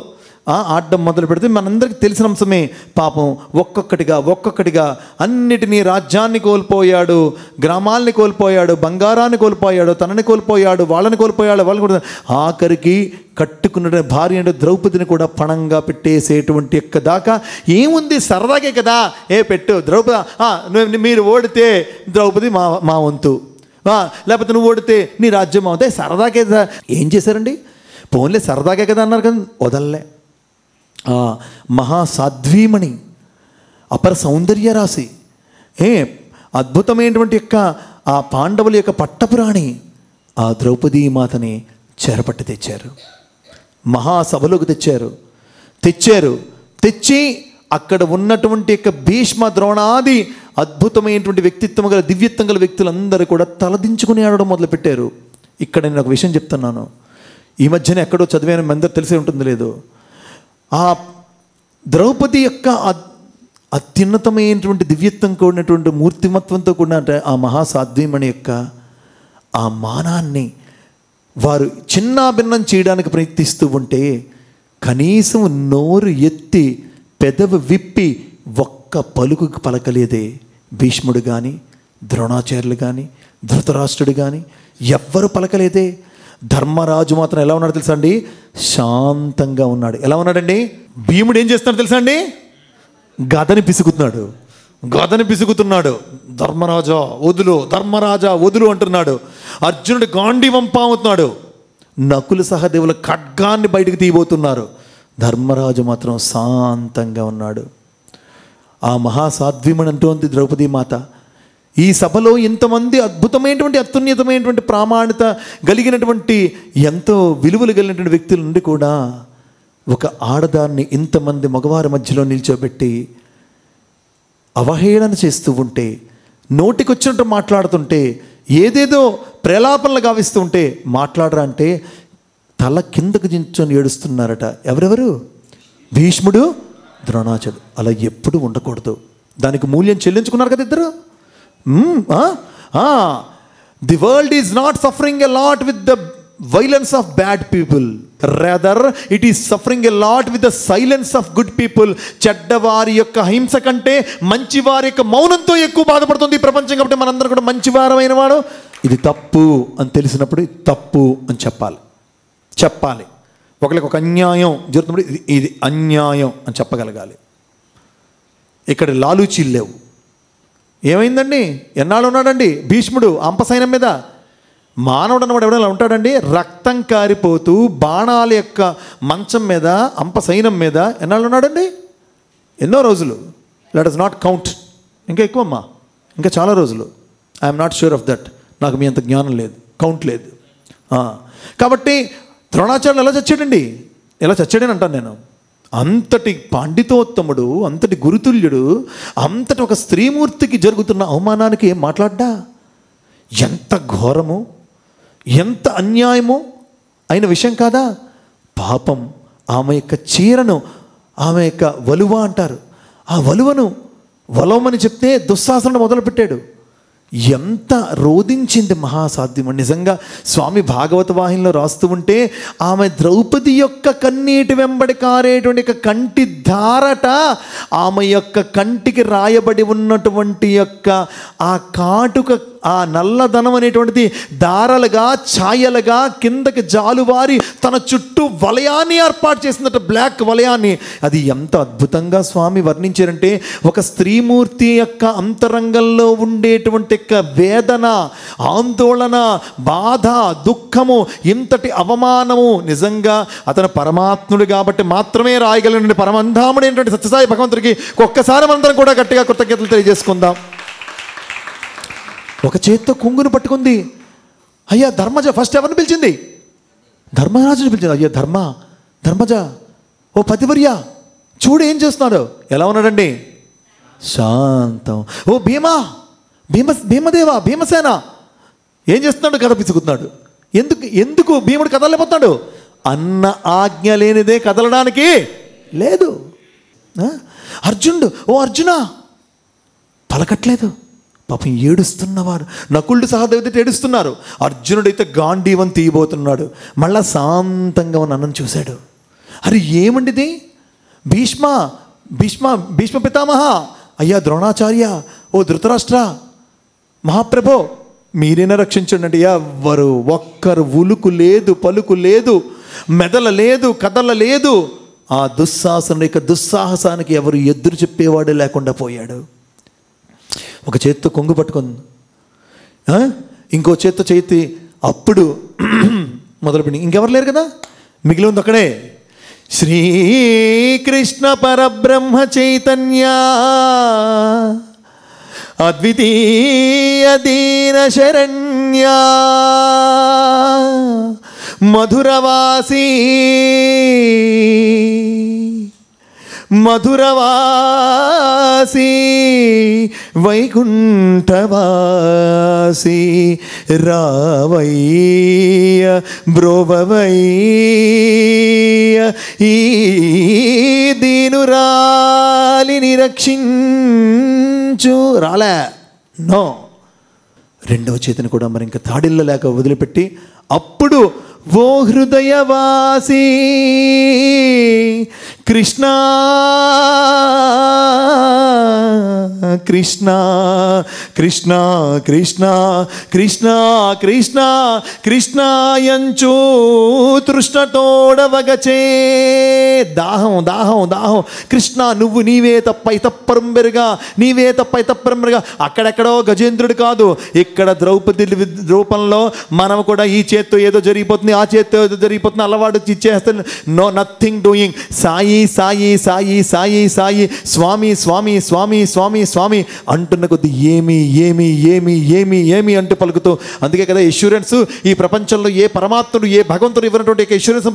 ఆడడం మొదలు పెడితే మనందరికీ తెలిసిన అంశమే. పాపం ఒక్కొక్కటిగా అన్నిటినీ, రాజ్యాన్ని కోల్పోయాడు, గ్రామాలని కోల్పోయాడు, బంగారాన్ని కోల్పోయాడు, తనని కోల్పోయాడు, వాళ్ళని కూడా ఆఖరికి కట్టుకున్న భార్య అంటే ద్రౌపదిని కూడా పణంగా పెట్టేసేటువంటి యొక్క దాకా ఏముంది, సరదాగే కదా, పెట్టు ద్రౌపది, మీరు ఓడితే ద్రౌపది మా వంతు, లేకపోతే నువ్వు ఓడితే నీ రాజ్యం అవుతాయి, సరదాకే. ఏం చేశారండి? పోన్లే సరదాగా కదా అన్నారు కదా, వదల్లే. ఆ మహాసాధ్వీమణి, అపర సౌందర్య రాశి, అద్భుతమైనటువంటి యొక్క ఆ పాండవుల యొక్క పట్టపురాణి ఆ ద్రౌపదీమాతని చేరపట్టి తెచ్చారు, మహాసభలోకి తెచ్చి అక్కడ ఉన్నటువంటి యొక్క భీష్మ ద్రోణాది అద్భుతమైనటువంటి వ్యక్తిత్వం గల దివ్యత్వం గల వ్యక్తులందరూ కూడా తలదించుకుని ఆడడం మొదలుపెట్టారు. ఇక్కడ నేను ఒక విషయం చెప్తున్నాను, ఈ మధ్యన ఎక్కడో చదివాను, అందరూ తెలిసే ఉంటుంది లేదు, ఆ ద్రౌపది యొక్క అత్యున్నతమైనటువంటి దివ్యత్వం కూడినటువంటి మూర్తిమత్వంతో కూడిన ఆ మహాసాధ్వీమణి యొక్క ఆ మానాన్ని వారు చిన్నాభిన్నం చేయడానికి ప్రయత్నిస్తూ ఉంటే కనీసం నోరు ఎత్తి పెదవి విప్పి ఒక్క పలుకు పలకలేదే భీష్ముడు కానీ, ద్రోణాచార్యులు కానీ, ధృతరాష్ట్రుడు కానీ ఎవ్వరు పలకలేదే. ధర్మరాజు మాత్రం ఎలా ఉన్నాడు తెలుసా అండి? శాంతంగా ఉన్నాడు. ఎలా ఉన్నాడండి? భీముడు ఏం చేస్తున్నాడు తెలుసా అండి? గదని పిసుకుతున్నాడు. ధర్మరాజా వదులు అంటున్నాడు. అర్జునుడు గాంధీవం పాముతున్నాడు. నకుల సహదేవుల ఖడ్గాన్ని బయటకు తీయబోతున్నారు. ధర్మరాజు మాత్రం శాంతంగా ఉన్నాడు. ఆ మహాసాధ్వీమణి అంటోంది ద్రౌపదీ మాత, ఈ సభలో ఇంతమంది అద్భుతమైనటువంటి అత్యున్నతమైనటువంటి ప్రామాణిత కలిగినటువంటి ఎంతో విలువలు కలిగినటువంటి వ్యక్తుల నుండి కూడా ఒక ఆడదాన్ని ఇంతమంది మగవారి మధ్యలో నిల్చోబెట్టి అవహేళన చేస్తూ ఉంటే, నోటికొచ్చినట్టు మాట్లాడుతుంటే, ఏదేదో ప్రలాపనలు గావిస్తూ ఉంటే మాట్లాడరా అంటే తల కిందకు దించుకొని ఏడుస్తున్నారట. ఎవరెవరు? భీష్ముడు, ద్రోణాచార్యుడు. అలా ఎప్పుడు ఉండకూడదు. దానికి మూల్యం చెల్లించుకున్నారు కదా ఇద్దరు. The world is not suffering a lot with the violence of bad people, rather it is suffering a lot with the silence of good people. చెడ్డవారి యొక్క హింస కంటే మంచివారి యొక్క మౌనంతో ఎక్కువ బాధపడుతుంది ఈ ప్రపంచం. కాబట్టి మనందరం కూడా మంచివారమైన వాడు ఇది తప్పు అని తెలిసినప్పుడు ఇది తప్పు అని చెప్పాలి. ఒకరికి ఒక అన్యాయం జరుగుతున్నప్పుడు ఇది అన్యాయం అని చెప్పగలగాలి. ఇక్కడ లాలూచీలు లేవు. ఏమైందండి? ఎన్నాళ్ళు ఉన్నాడండి భీష్ముడు అంపసైన్యం మీద? మానవుడు అన్నవాడు ఎవడైనా ఉంటాడండి? రక్తం కారిపోతూ బాణాల యొక్క మంచం మీద, అంపసైనం మీద ఎన్నాళ్ళు ఉన్నాడండి? ఎన్నో రోజులు. Let us not count. ఇంకా ఎక్కువమ్మా, ఇంకా చాలా రోజులు. I'm not sure of that. నాకు మీ అంత జ్ఞానం లేదు, కౌంట్ లేదు. కాబట్టి ద్రోణాచార్యులు ఎలా చచ్చాడని అంటాను నేను. అంతటి పాండితోత్తముడు, అంతటి గురుతుల్యుడు, అంతటి ఒక స్త్రీమూర్తికి జరుగుతున్న అవమానానికి ఏం మాట్లాడ్డా? ఎంత ఘోరము, ఎంత అన్యాయము అయిన విషయం కాదా? పాపం ఆమె యొక్క చీరను, ఆమె యొక్క వలువ అంటారు, ఆ వలువను వలవమని చెప్తే దుశ్శాసనం మొదలుపెట్టాడు. ఎంత రోధించింది మహాసాధ్యమని. నిజంగా స్వామి భాగవత వాహినిలో రాస్తూ ఉంటే ఆమె ద్రౌపది యొక్క కన్నీటి వెంబడి కారేటువంటి కంటి ధారట, ఆమె యొక్క కంటికి రాయబడి ఉన్నటువంటి యొక్క ఆ కాటుక, ఆ నల్లధనం అనేటువంటిది దారాలుగా, ఛాయలుగా కిందకి జాలువారి తన చుట్టూ వలయాన్ని ఏర్పాటు చేసినట్టు, బ్లాక్ వలయాన్ని. అది ఎంత అద్భుతంగా స్వామి వర్ణించారంటే, ఒక స్త్రీమూర్తి యొక్క అంతరంగంలో ఉండేటువంటి వేదన, ఆందోళన, బాధ, దుఃఖము, ఇంతటి అవమానము నిజంగా అతను పరమాత్ముడు కాబట్టి మాత్రమే రాయగలిగిన పరమంధాముడైనటువంటి సత్యసాయి భగవంతుడికి ఒక్కసారి మనందరం కూడా గట్టిగా కృతజ్ఞతలు తెలియజేసుకుందాం. ఒక చేత్తో కొంగును పట్టుకుంది. అయ్యా ధర్మజ, ఫస్ట్ ఎవరిని పిలిచింది? ధర్మరాజుని పిలిచింది. అయ్యా ధర్మజ, ఓ పతివర్య, చూడు ఏం చేస్తున్నాడు. ఎలా ఉన్నాడండి? శాంతం. ఓ భీమదేవా, భీమసేన ఏం చేస్తున్నాడు? కథ పిసుకుతున్నాడు. ఎందుకు భీముడు కదలలేకపోతున్నాడు? అన్న ఆజ్ఞ లేనిదే కదలడానికి లేదు. అర్జునుడు, ఓ అర్జున, పలకట్లేదు. పాపం ఏడుస్తున్నవారు, నకులుడు సహదేవుడు ఏడుస్తున్నారు. అర్జునుడైతే గాంధీవం తీయబోతున్నాడు. మళ్ళా శాంతంగా ఉన్న అన్నను చూశాడు. అరే ఏమండిది? భీష్మ పితామహ, అయ్యా ద్రోణాచార్య, ఓ ధృతరాష్ట్ర, మహాప్రభో మీరైనా రక్షించండి అంటే ఎవ్వరు ఒక్కరు ఉలుకు లేదు, పలుకు లేదు, మెదల లేదు, కదల లేదు. ఆ దుశ్శాసనుడి యొక్క దుస్సాహసానికి ఎవరు ఎదురు చెప్పేవాడే లేకుండా పోయాడు. ఒక చేత్తో కొంగు పట్టుకుంది, ఇంకో చేత్తో చేతి అప్పుడు మొదలుపెట్టి. ఇంకెవరు లేరు కదా, మిగిలి ఉంది ఒకడే, శ్రీకృష్ణ పరబ్రహ్మ చైతన్య అద్వితీయ దీన శరణ్య మధురవాసి మధురవాసి వైకుంఠవాసి రావయ్య బ్రోవవయ్య ఈ దీనురాలిని రక్షించు. రాలే, నో. రెండవ చేతిని కూడా మరి ఇంకా తాడిల్ల లేక వదిలిపెట్టి అప్పుడు ఓ హృదయవాసి కృష్ణ కృష్ణ కృష్ణ కృష్ణ కృష్ణ కృష్ణ కృష్ణాయంచు తృష్ణతోడవగచే. దాహం దాహం దాహం. కృష్ణ నువ్వు నీవే తప్ప ఇతప్పరంబెరుగా, నీవే తప్ప ఇతప్పరంబెరుగా. అక్కడెక్కడో గజేంద్రుడు కాదు, ఇక్కడ ద్రౌపది రూపంలో మనం కూడా ఈ చేత్తో ఏదో జరిగిపోతుంది, ఆ చేత్తో ఏదో జరిగిపోతుంది, అలవాటు ఇచ్చేస్తాను. No, nothing doing. Sai Sai Sai Sai Sai Swami Swami Swami Swami Swami అంటున్న కొద్ది ఏమి ఏమి ఏమి ఏమి ఏమి అంటూ పలుకుతూ. అందుకే కదా ఎష్యూరెన్స్ ఈ ప్రపంచంలో ఏ పరమాత్ముడు ఏ భగవంతుడు ఇవ్వనటువంటి ఎష్యూరెన్స్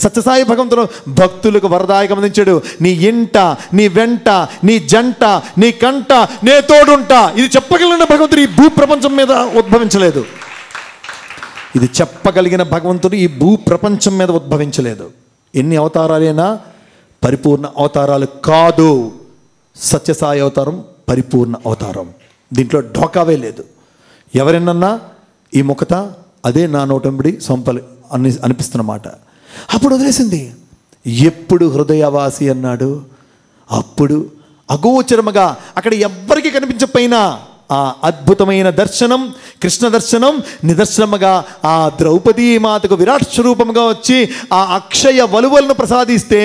సత్యసాయి భగవంతుడు భక్తులకు వరదాయకం అందించాడు. నీ ఇంట, నీ వెంట, నీ జంట, నీ కంట నే తోడుంటా. ఇది చెప్పగలిగిన భగవంతుడు ఈ భూ ప్రపంచం మీద ఉద్భవించలేదు. ఇది చెప్పగలిగిన భగవంతుడు ఈ భూ ప్రపంచం మీద ఉద్భవించలేదు. ఎన్ని అవతారాలైనా పరిపూర్ణ అవతారాలు కాదు. సత్యసాయి అవతారం పరిపూర్ణ అవతారం, దీంట్లో ఢోకావే లేదు. ఎవరైనా ఈ ముఖత అదే నా నోటంబడి సొంపలి అనిపిస్తున్నమాట. అప్పుడు వదిలేసింది. ఎప్పుడు హృదయవాసి అన్నాడు అప్పుడు అగోచరముగా అక్కడ ఎవ్వరికి కనిపించకపోయినా ఆ అద్భుతమైన దర్శనం, కృష్ణ దర్శనం నిదర్శనముగా ఆ ద్రౌపదీ మాతకు విరాట్ స్వరూపముగా వచ్చి ఆ అక్షయ వలువలను ప్రసాదిస్తే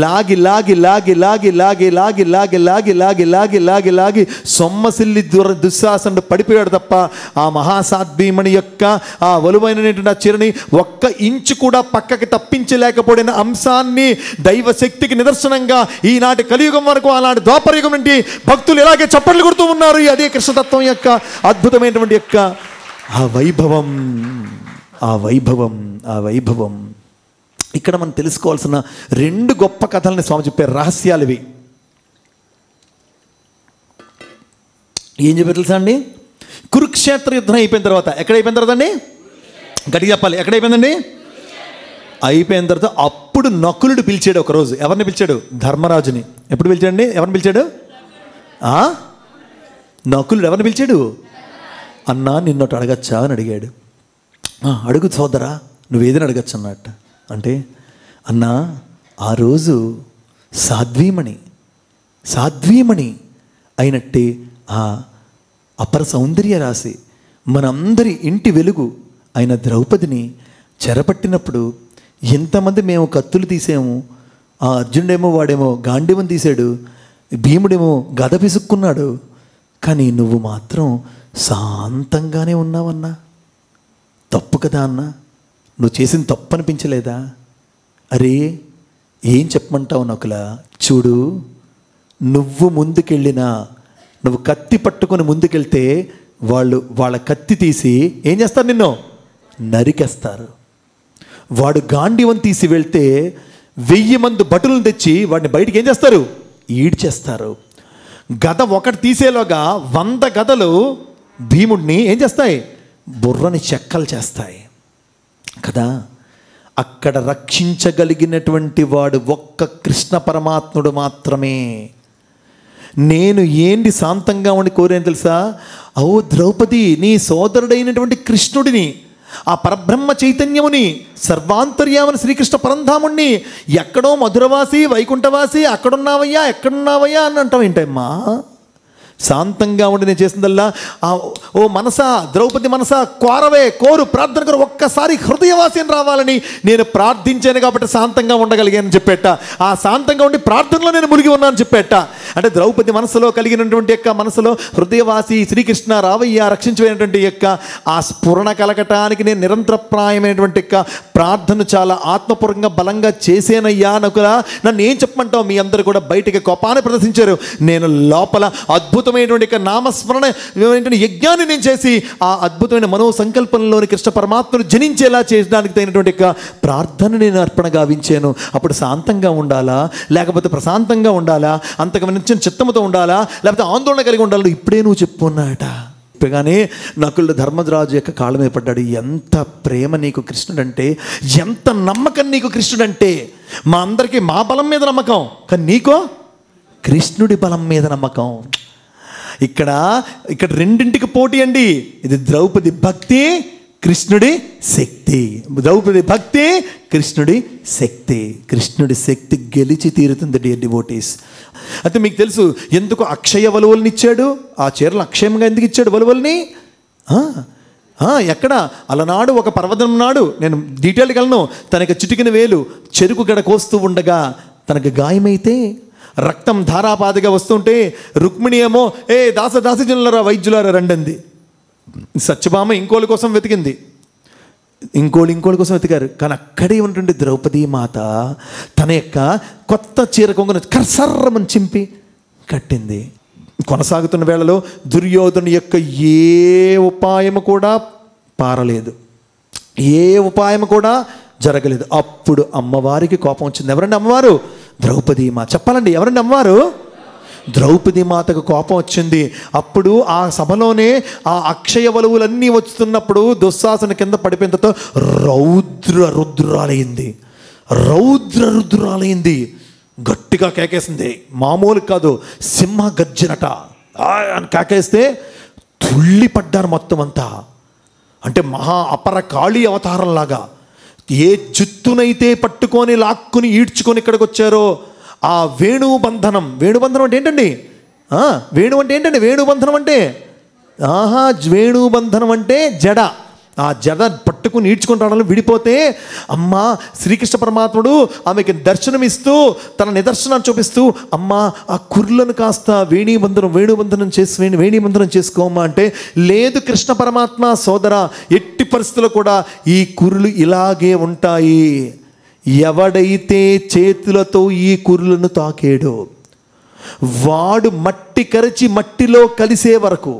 లాగి లాగి లాగి లాగి లాగి లాగి లాగి లాగి లాగి లాగి లాగి లాగి సొమ్మసిల్లి దుశ్శాసనుడు పడిపోయాడు తప్ప ఆ మహాసాధ్వీమణి యొక్క ఆ వలువైనటువంటి ఆ చీరని ఒక్క ఇంచు కూడా పక్కకి తప్పించలేకపోయిన అంశాన్ని దైవశక్తికి నిదర్శనంగా ఈనాటి కలియుగం వరకు అలాంటి ద్వాపరయుగం నుండి భక్తులు ఇలాగే చప్పట్లు కొడుతూ ఉన్నారు. అదే కృష్ణతత్వం యొక్క అద్భుతమైనటువంటి యొక్క ఆ వైభవం, ఆ వైభవం, ఆ వైభవం. ఇక్కడ మనం తెలుసుకోవాల్సిన రెండు గొప్ప కథల్ని స్వామి చెప్పే రహస్యాలు ఇవి. ఏం చెప్పారు తెలుసా అండి? కురుక్షేత్ర యుద్ధం అయిపోయిన తర్వాత, ఎక్కడ అయిపోయిన తర్వాత అండి? గట్టిగా చెప్పాలి, ఎక్కడ అయిపోయిందండి? అయిపోయిన తర్వాత అప్పుడు నకులుడు పిలిచాడు ఒకరోజు. ఎవరిని పిలిచాడు? ధర్మరాజుని. ఎప్పుడు పిలిచాడండి? ఎవరిని పిలిచాడు? నకులుడు ఎవరిని పిలిచాడు? అన్నా నిన్నొకటి అడగచ్చా అని అడిగాడు. అడుగు సోదరా, నువ్వేదని అడగచ్చు అన్నట్టు. అంటే అన్నా ఆ రోజు సాధ్వీమణి అయినట్టే ఆ అపర సౌందర్య రాశి మనందరి ఇంటి వెలుగు అయిన ద్రౌపదిని చెరపట్టినప్పుడు ఎంతమంది మేము కత్తులు తీసాము. ఆ అర్జునుడేమో వాడేమో గాంధీవం తీశాడు, భీముడేమో గద పిసుక్కున్నాడు. కానీ నువ్వు మాత్రం శాంతంగానే ఉన్నావన్నా. తప్పు కదా అన్నా? నువ్వు చేసిన తప్పు అనిపించలేదా? అరే ఏం చెప్పమంటావు నకులా? చూడు, నువ్వు ముందుకెళ్ళినా, నువ్వు కత్తి పట్టుకొని ముందుకెళ్తే వాళ్ళ కత్తి తీసి ఏం చేస్తారు? నిన్ను నరికేస్తారు. వాడు గాంధీవం తీసి వెళ్తే 1000 మంది భటులను తెచ్చి వాడిని బయటికి ఏం చేస్తారు? ఈడ్చేస్తారు. గద ఒకటి తీసేలోగా 100 గదలు భీముడిని ఏం చేస్తాయి? బుర్రని చెక్కలు చేస్తాయి కదా. అక్కడ రక్షించగలిగినటువంటి వాడు ఒక్క కృష్ణ పరమాత్ముడు మాత్రమే. నేను ఏంటి శాంతంగా ఉండి కోరేను తెలుసా? ఓ ద్రౌపది, నీ సోదరుడైనటువంటి కృష్ణుడిని, ఆ పరబ్రహ్మ చైతన్యముని, సర్వాంతర్యామని శ్రీకృష్ణ పరంధాముణ్ణి ఎక్కడో మధురవాసి వైకుంఠవాసి అక్కడున్నావయ్యా ఎక్కడున్నావయ్యా అని అంటావు ఏంటమ్మా? శాంతంగా ఉండి నేను చేసిందల్లా ఓ మనసా, ద్రౌపది మనసా, కోరు ప్రార్థన కొరకు ఒక్కసారి హృదయవాస్యం రావాలని నేను ప్రార్థించాను కాబట్టి శాంతంగా ఉండగలిగాను చెప్పేట. ఆ శాంతంగా ఉండి ప్రార్థనలో నేను మునిగి ఉన్నాను చెప్పేట. అంటే ద్రౌపది మనసులో కలిగినటువంటి యొక్క మనసులో హృదయవాసి శ్రీకృష్ణ రావయ్య రక్షించబడినటువంటి యొక్క ఆ స్ఫురణ కలగటానికి నేను నిరంతరప్రాయమైనటువంటి యొక్క ప్రార్థన చాలా ఆత్మపూర్వకంగా బలంగా చేసేనయ్యా. నన్ను ఏం చెప్పమంటావు? మీ అందరూ కూడా బయటికి కోపాన్ని ప్రదర్శించారు, నేను లోపల అద్భుతమైనటువంటి నామస్మరణ యజ్ఞాన్ని నేను చేసి ఆ అద్భుతమైన మనో సంకల్పంలోని కృష్ణ పరమాత్మను జనించేలా చేయడానికి తగినటువంటి ప్రార్థన నేను అర్పణ గావించాను. అప్పుడు శాంతంగా ఉండాలా, లేకపోతే ప్రశాంతంగా ఉండాలా, అంతకు మించిన చిత్తముతో ఉండాలా, లేకపోతే ఆందోళన కలిగి ఉండాలి? ఇప్పుడే నువ్వు చెప్పున్నాట. చెప్పగానే నకులుడు ధర్మరాజు యొక్క కాళ్ళ మీద పడ్డాడు. ఎంత ప్రేమ నీకు కృష్ణుడంటే, ఎంత నమ్మకం నీకు కృష్ణుడంటే. మా అందరికీ మా బలం మీద నమ్మకం, కానీ నీకో కృష్ణుడి బలం మీద నమ్మకం. ఇక్కడ రెండింటికి పోటీ అండి. ఇది ద్రౌపది భక్తి, కృష్ణుడి శక్తి. ద్రౌపది భక్తి, కృష్ణుడి శక్తి. కృష్ణుడి శక్తి గెలిచి తీరుతుంది డియర్ డివోటీస్. అయితే మీకు తెలుసు ఎందుకు అక్షయ వలువల్ని ఇచ్చాడు? ఆ చీరలు అక్షయంగా ఎందుకు ఇచ్చాడు వలువల్ని? ఎక్కడ అలనాడు ఒక పర్వతం నాడు, నేను డీటెయిల్కి వెళ్ళను, తనకి చిటికిన వేలు చెరుకు గడ కోస్తూ ఉండగా తనకు గాయమైతే రక్తం ధారాపాదిగా వస్తుంటే రుక్మిణి ఏమో దాసజనులరా వైద్యులారా రండంది. సత్యభామ ఇంకోళ్ళ కోసం వెతికింది, ఇంకోళ్ళ కోసం వెతికారు. కానీ అక్కడే ఉన్నటువంటి ద్రౌపదీ మాత తన యొక్క కొత్త చీర కొంగును కర్సర్రమని చింపి కట్టింది. కొనసాగుతున్న వేళలో దుర్యోధను యొక్క ఏ ఉపాయము కూడా పారలేదు, ఏ ఉపాయం కూడా జరగలేదు. అప్పుడు అమ్మవారికి కోపం వచ్చింది. ఎవరండి అమ్మవారు? ద్రౌపదీ మాత. చెప్పాలండి, ఎవరండి అమ్మవారు? ద్రౌపదీ మాతకు కోపం వచ్చింది. అప్పుడు ఆ సభలోనే ఆ అక్షయ వలువులన్నీ వస్తున్నప్పుడు దుశ్శాసన కింద పడిపోయిన తర్వాత రౌద్రరుద్రాలైంది. గట్టిగా కేకేసింది, మామూలు కాదు, సింహ గర్జనట అని కేకేస్తే తుళ్ళిపడ్డారు మొత్తం అంతా. అంటే మహా అపర కాళీ అవతారంలాగా ఏ జుత్తునైతే పట్టుకొని లాక్కుని ఈడ్చుకొని ఇక్కడికి వచ్చారో ఆ వేణుబంధనం అంటే ఏంటండి? వేణుబంధనం అంటే వేణుబంధనం అంటే జడ. ఆ జడ పట్టుకుని ఈడ్చుకుని రావడంలో విడిపోతే అమ్మ శ్రీకృష్ణ పరమాత్ముడు ఆమెకి దర్శనమిస్తూ తన నిదర్శనాన్ని చూపిస్తూ అమ్మ ఆ కుర్లను కాస్త వేణీబంధనం చేసుకోమ్మా అంటే, లేదు కృష్ణ పరమాత్మ సోదర, ఎట్టి పరిస్థితుల్లో కూడా ఈ కుర్లు ఇలాగే ఉంటాయి. ఎవడైతే చేతులతో ఈ కుర్లను తాకేడో వాడు మట్టి కరిచి మట్టిలో కలిసే వరకు,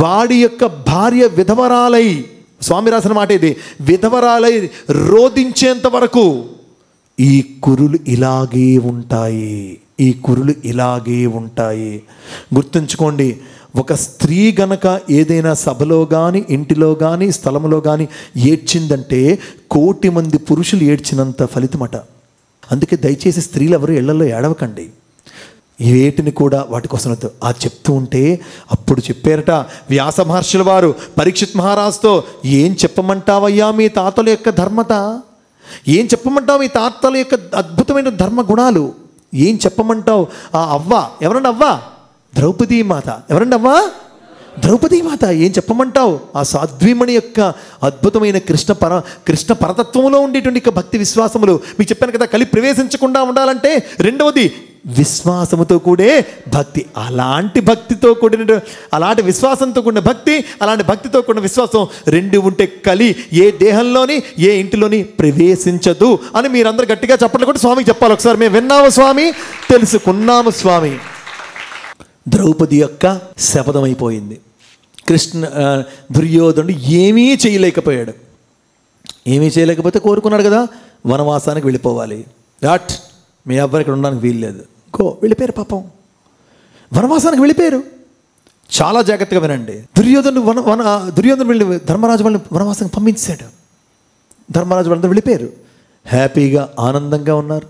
వాడి యొక్క భార్య విధవరాలై, స్వామి రాసిన మాట ఇది, విధవరాలై రోధించేంత వరకు ఈ కురులు ఇలాగే ఉంటాయి. గుర్తుంచుకోండి, ఒక స్త్రీ గనక ఏదైనా సభలో కానీ ఇంటిలో కానీ స్థలంలో కానీ ఏడ్చిందంటే 1,000,000 మంది పురుషులు ఏడ్చినంత ఫలితమట. అందుకే దయచేసి స్త్రీలు ఎవరు ఇళ్లలో ఏడవకండి, వేటిని కూడా వాటి కోసం ఆ చెప్తూ ఉంటే అప్పుడు చెప్పారట వ్యాస మహర్షుల వారు పరీక్షిత్ మహారాజుతో, ఏం చెప్పమంటావయ్యా మీ తాతల యొక్క ధర్మత, ఏం చెప్పమంటావు మీ తాతల యొక్క అద్భుతమైన ధర్మ గుణాలు, ఏం చెప్పమంటావు? ఆ అవ్వ ఎవరండి? అవ్వ ద్రౌపదీ మాత. ఎవరండి అవ్వ? ద్రౌపదీ మాత. ఏం చెప్పమంటావు? ఆ సాధ్వీమణి యొక్క అద్భుతమైన కృష్ణ పరతత్వంలో ఉండేటువంటి భక్తి విశ్వాసములు. మీకు చెప్పాను కదా, కలిపి ప్రవేశించకుండా ఉండాలంటే రెండవది విశ్వాసముతో కూడే భక్తి. అలాంటి భక్తితో కూడిన, అలాంటి విశ్వాసంతో కూడిన భక్తి, అలాంటి భక్తితో కూడిన విశ్వాసం రెండు ఉంటే కలి ఏ దేహంలోని ఏ ఇంటిలోని ప్రవేశించదు అని మీరందరూ గట్టిగా చెప్పండి కూడా స్వామికి చెప్పాలి. ఒకసారి మేము విన్నాము స్వామి, తెలుసుకున్నాము స్వామి. ద్రౌపది యొక్క శపథమైపోయింది. దుర్యోధనుడు ఏమీ చేయలేకపోయాడు. ఏమీ చేయలేకపోతే కోరుకున్నాడు కదా, వనవాసానికి వెళ్ళిపోవాలి. మీ అబ్బాయి ఇక్కడ ఉండడానికి వీల్లేదు, వెళ్ళిపోయారు. పాపం వనవాసానికి వెళ్ళిపోయారు. చాలా జాగ్రత్తగా వినండి. దుర్యోధనుడు వెళ్ళి ధర్మరాజు వాళ్ళని వనవాసానికి పంపించాడు. ధర్మరాజు వాళ్ళంతా వెళ్ళిపోయారు. హ్యాపీగా ఆనందంగా ఉన్నారు.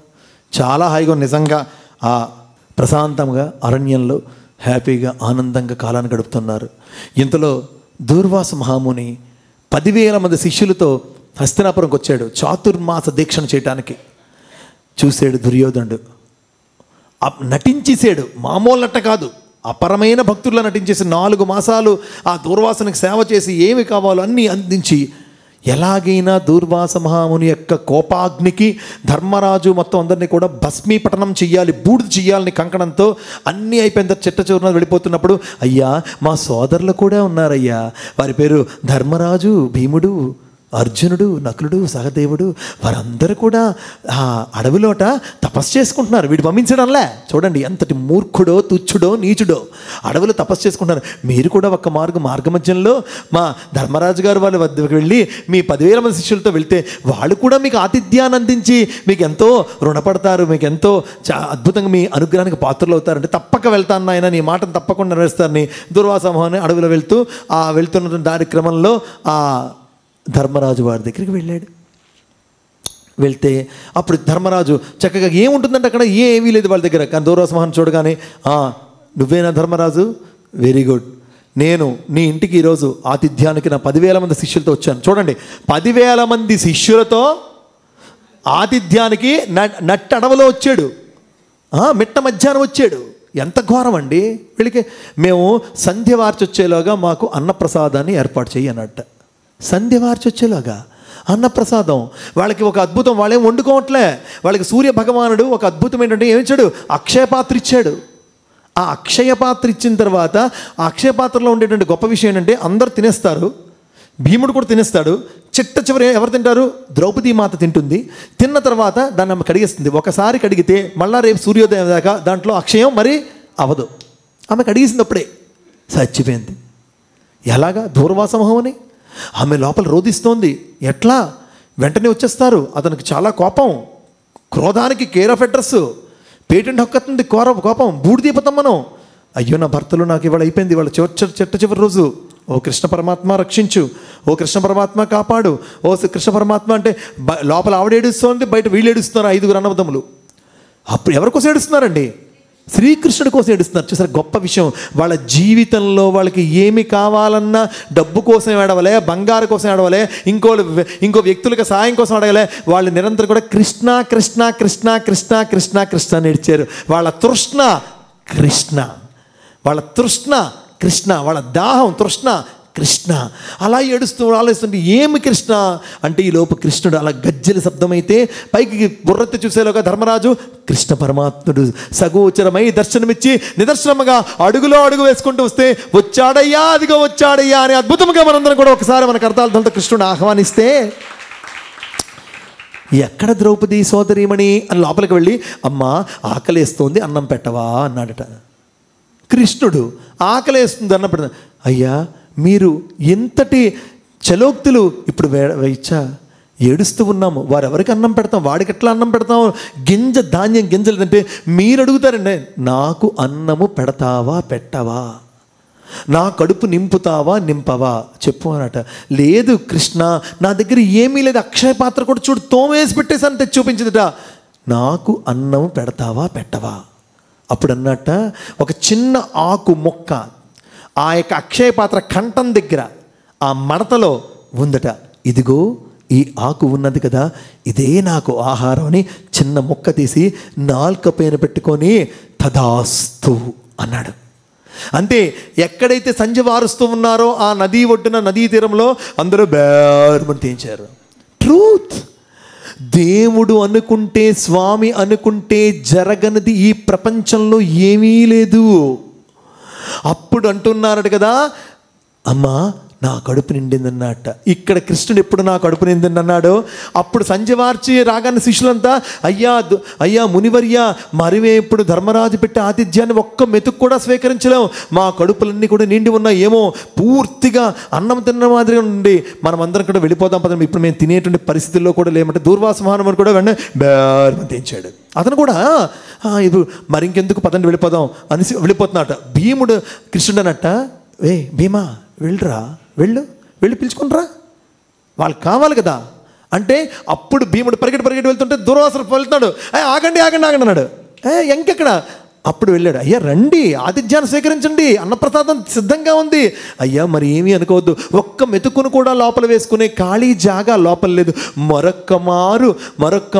చాలా హాయిగా నిజంగా ఆ ప్రశాంతంగా అరణ్యంలో హ్యాపీగా ఆనందంగా కాలాన్ని గడుపుతున్నారు. ఇంతలో దూర్వాస మహాముని 10,000 మంది శిష్యులతో హస్తినాపురంకి వచ్చాడు చాతుర్మాస దీక్షణ చేయటానికి. చూశాడు దుర్యోధనుడు, నటించేసాడు. మామూలు నట్ట కాదు, అపరమైన భక్తుల్లో నటించేసి 4 మాసాలు ఆ దూర్వాసునికి సేవ చేసి ఏమి కావాలో అన్నీ అందించి ఎలాగైనా దూర్వాస మహాముని యొక్క కోపాగ్నికి ధర్మరాజు మొత్తం అందరినీ కూడా భస్మీపటనం చెయ్యాలి, బూడిద చెయ్యాలని కంకణంతో అన్నీ అయిపోయిన తర్వాత చిట్ట చివరిన వెళ్ళిపోతున్నప్పుడు, అయ్యా మా సోదరులు కూడా ఉన్నారయ్యా, వారి పేరు ధర్మరాజు, భీముడు, అర్జునుడు, నకులుడు, సహదేవుడు, వారందరూ కూడా ఆ అడవిలోట తపస్సు చేసుకుంటున్నారు. వీడు పంపించడంలే. చూడండి ఎంతటి మూర్ఖుడో, తుచ్చుడో, నీచుడో, అడవిలో తపస్సు చేసుకుంటున్నారు. మీరు కూడా ఒక మార్గమధ్యంలో మా ధర్మరాజు గారు వాళ్ళ వద్దకు వెళ్ళి మీ 10,000 మంది శిష్యులతో వెళ్తే వాళ్ళు కూడా మీకు ఆతిథ్యాన్ని అందించి మీకు ఎంతో రుణపడతారు, మీకు ఎంతో అద్భుతంగా మీ అనుగ్రహానికి పాత్రలు అవుతారంటే తప్పక వెళ్తాను ఆయన, నీ మాటను తప్పకుండా నెరవేరుస్తారని దూర్వాస మహాముని అడవిలో వెళ్తున్న దారి క్రమంలో ఆ ధర్మరాజు వారి దగ్గరికి వెళ్ళాడు. వెళ్తే అప్పుడు ధర్మరాజు చక్కగా ఏముంటుందంటే అక్కడ ఏమీ లేదు వాళ్ళ దగ్గర. కానీ దూర్వాస మహాముని చూడగానే, నువ్వేనా ధర్మరాజు? వెరీ గుడ్, నేను నీ ఇంటికి ఈరోజు ఆతిథ్యానికి నా 10,000 మంది శిష్యులతో వచ్చాను. చూడండి, 10,000 మంది శిష్యులతో ఆతిథ్యానికి నట్ట అడవిలో వచ్చాడు, మిట్ట మధ్యాహ్నం వచ్చాడు. ఎంత ఘోరం అండి వీళ్ళకి. మేము సంధ్య వార్చి వచ్చేలాగా మాకు అన్నప్రసాదాన్ని ఏర్పాటు చేయి అన్నట్ట. సంధ్య వార్చి వచ్చేలాగా అన్నప్రసాదం. వాళ్ళకి ఒక అద్భుతం, వాళ్ళేం వండుకోవట్లే. వాళ్ళకి సూర్య భగవానుడు ఒక అద్భుతం ఏంటంటే ఏమిచ్చాడు? అక్షయ పాత్ర ఇచ్చాడు. ఆ అక్షయ పాత్ర ఇచ్చిన తర్వాత ఆ అక్షయ పాత్రలో ఉండేటువంటి గొప్ప విషయం ఏంటంటే అందరు తినేస్తారు, భీముడు కూడా తినేస్తాడు. చిట్ట చివరి ఎవరు తింటారు? ద్రౌపదీ మాత తింటుంది. తిన్న తర్వాత దాన్ని ఆమె కడిగేస్తుంది. ఒకసారి కడిగితే మళ్ళా రేపు సూర్యోదయం దాకా దాంట్లో అక్షయం మరి అవదు. ఆమె కడిగేసింది, అప్పుడే చచ్చిపోయింది. ఎలాగా? దూర్వాస మహాముని ఆమె లోపల రోధిస్తోంది. ఎట్లా? వెంటనే వచ్చేస్తారు. అతనికి చాలా కోపం, క్రోధానికి కేర్ ఆఫ్ అడ్రస్, పేటెంట్ హక్కు కోపం, బూడిదీపతమ్మనం. అయ్యో నా భర్తలు నాకు ఇవాళ అయిపోయింది, ఇవాళ చెట్ట చివరి రోజు. ఓ కృష్ణ పరమాత్మ రక్షించు, ఓ కృష్ణ పరమాత్మ కాపాడు, ఓ కృష్ణ పరమాత్మ అంటే లోపల ఆవిడ ఏడుస్తోంది, బయట వీళ్ళు ఏడుస్తున్నారు. 5 అన్నదమ్ములు. అప్పుడు ఎవరి కోసం ఏడుస్తున్నారండి? శ్రీకృష్ణుడి కోసం ఏడుస్తున్నారు. చూసారు గొప్ప విషయం. వాళ్ళ జీవితంలో వాళ్ళకి ఏమి కావాలన్నా డబ్బు కోసం ఏడవలే, బంగారు కోసం ఏడవలే, ఇంకో వ్యక్తులకు సాయం కోసం అడగలే. వాళ్ళు నిరంతరం కూడా కృష్ణ కృష్ణ కృష్ణ కృష్ణ కృష్ణ కృష్ణ అని ఏడ్చారు. వాళ్ళ తృష్ణ కృష్ణ, వాళ్ళ తృష్ణ కృష్ణ, వాళ్ళ దాహం తృష్ణ కృష్ణ. అలా ఆలోచిస్తుంటే ఏమి కృష్ణ అంటే ఈ లోపు కృష్ణుడు అలా గజ్జల శబ్దమైతే పైకి బుర్రెత్తి చూసేలోగా ధర్మరాజు కృష్ణ పరమాత్ముడు సగోచరమై దర్శనమిచ్చి నిదర్శనముగా అడుగులో అడుగు వేసుకుంటూ వస్తే, వచ్చాడయ్యా, అదిగో వచ్చాడయ్యా అని అద్భుతంగా మనందరం కూడా ఒకసారి మన కర్తార్థంతో కృష్ణుడు ఆహ్వానిస్తే, ఎక్కడ ద్రౌపది సోదరీమణి అని లోపలికి వెళ్ళి, అమ్మా ఆకలేస్తోంది అన్నం పెట్టవా అన్నాడట. కృష్ణుడు ఆకలేస్తుంది అన్నం పెట్ట, అయ్యా మీరు ఎంతటి చలోక్తులు ఇప్పుడు వేయచ్చా? ఏడుస్తూ ఉన్నాము, వారెవరికి అన్నం పెడతాం, వాడికి ఎట్లా అన్నం పెడతాం? ధాన్యం గింజలు అంటే మీరు అడుగుతారండి, నాకు అన్నము పెడతావా పెట్టవా, నా కడుపు నింపుతావా నింపవా చెప్పు అన్నట. లేదు కృష్ణ, నా దగ్గర ఏమీ లేదు, అక్షయ పాత్ర కూడా చూడు తోమేసి పెట్టేసి తెచ్చి చూపించిందట, నాకు అన్నం పెడతావా పెట్టవా. అప్పుడు అన్నట్ట ఒక చిన్న ఆకు మొక్క ఆ యొక్క అక్షయ పాత్ర కంఠం దగ్గర ఆ మడతలో ఉందట. ఇదిగో ఈ ఆకు ఉన్నది కదా, ఇదే నాకు ఆహారం అని చిన్న మొక్క తీసి నాలుక పైన పెట్టుకొని తదాస్తు అన్నాడు. అంతే. ఎక్కడైతే సంధ్య వారుస్తూ ఉన్నారో ఆ నదీ ఒడ్డున, నదీ తీరంలో అందరూ బేరుమని తేంచారు. ట్రూత్. దేవుడు అనుకుంటే, స్వామి అనుకుంటే జరగనిది ఈ ప్రపంచంలో ఏమీ లేదు. అప్పుడు అంటున్నారట కదా, అమ్మా నా కడుపు నిండిందన్నట్ట. ఇక్కడ కృష్ణుడు ఎప్పుడు నా కడుపు నిండింది అన్నాడో అప్పుడు సంజవార్చి రాగానే శిష్యులంతా, అయ్యా మునివర్య, మరివే ఇప్పుడు ధర్మరాజు పెట్టే ఆతిథ్యాన్ని ఒక్క మెతుకు కూడా స్వీకరించలేం, మా కడుపులన్నీ కూడా నిండి ఉన్నాయి, ఏమో పూర్తిగా అన్నం తిన్న మాదిరిగా ఉండి మనం అందరం కూడా వెళ్ళిపోదాం పదం, ఇప్పుడు మేము తినేటువంటి పరిస్థితుల్లో కూడా లేమంటే దూర్వాస మహాముని కూడా వెంటనే బేరుమని తెంచాడు. అతను కూడా ఇప్పుడు మరి ఇంకెందుకు పదండి వెళ్ళిపోదాం అనేసి వెళ్ళిపోతున్నట. భీముడు కృష్ణుడు అన్నట్ట, భీమా వెళ్ళరా, వెళ్ళి పిలుచుకునిరా, వాళ్ళకి కావాలి కదా అంటే. అప్పుడు భీముడు పరిగెట్టి వెళ్తుంటే దుర్వాసుడు వెళ్తున్నాడు, ఆగండి ఆగండి ఆగండి అన్నాడు. ఇంకెక్కడ అప్పుడు వెళ్ళాడు. అయ్యా రండి, ఆతిథ్యాన్ని స్వీకరించండి, అన్నప్రసాదం సిద్ధంగా ఉంది. అయ్యా మరి ఏమీ అనుకోవద్దు, ఒక్క మెతుకును కూడా లోపల వేసుకునే ఖాళీ జాగా లోపల లేదు, మరొక్క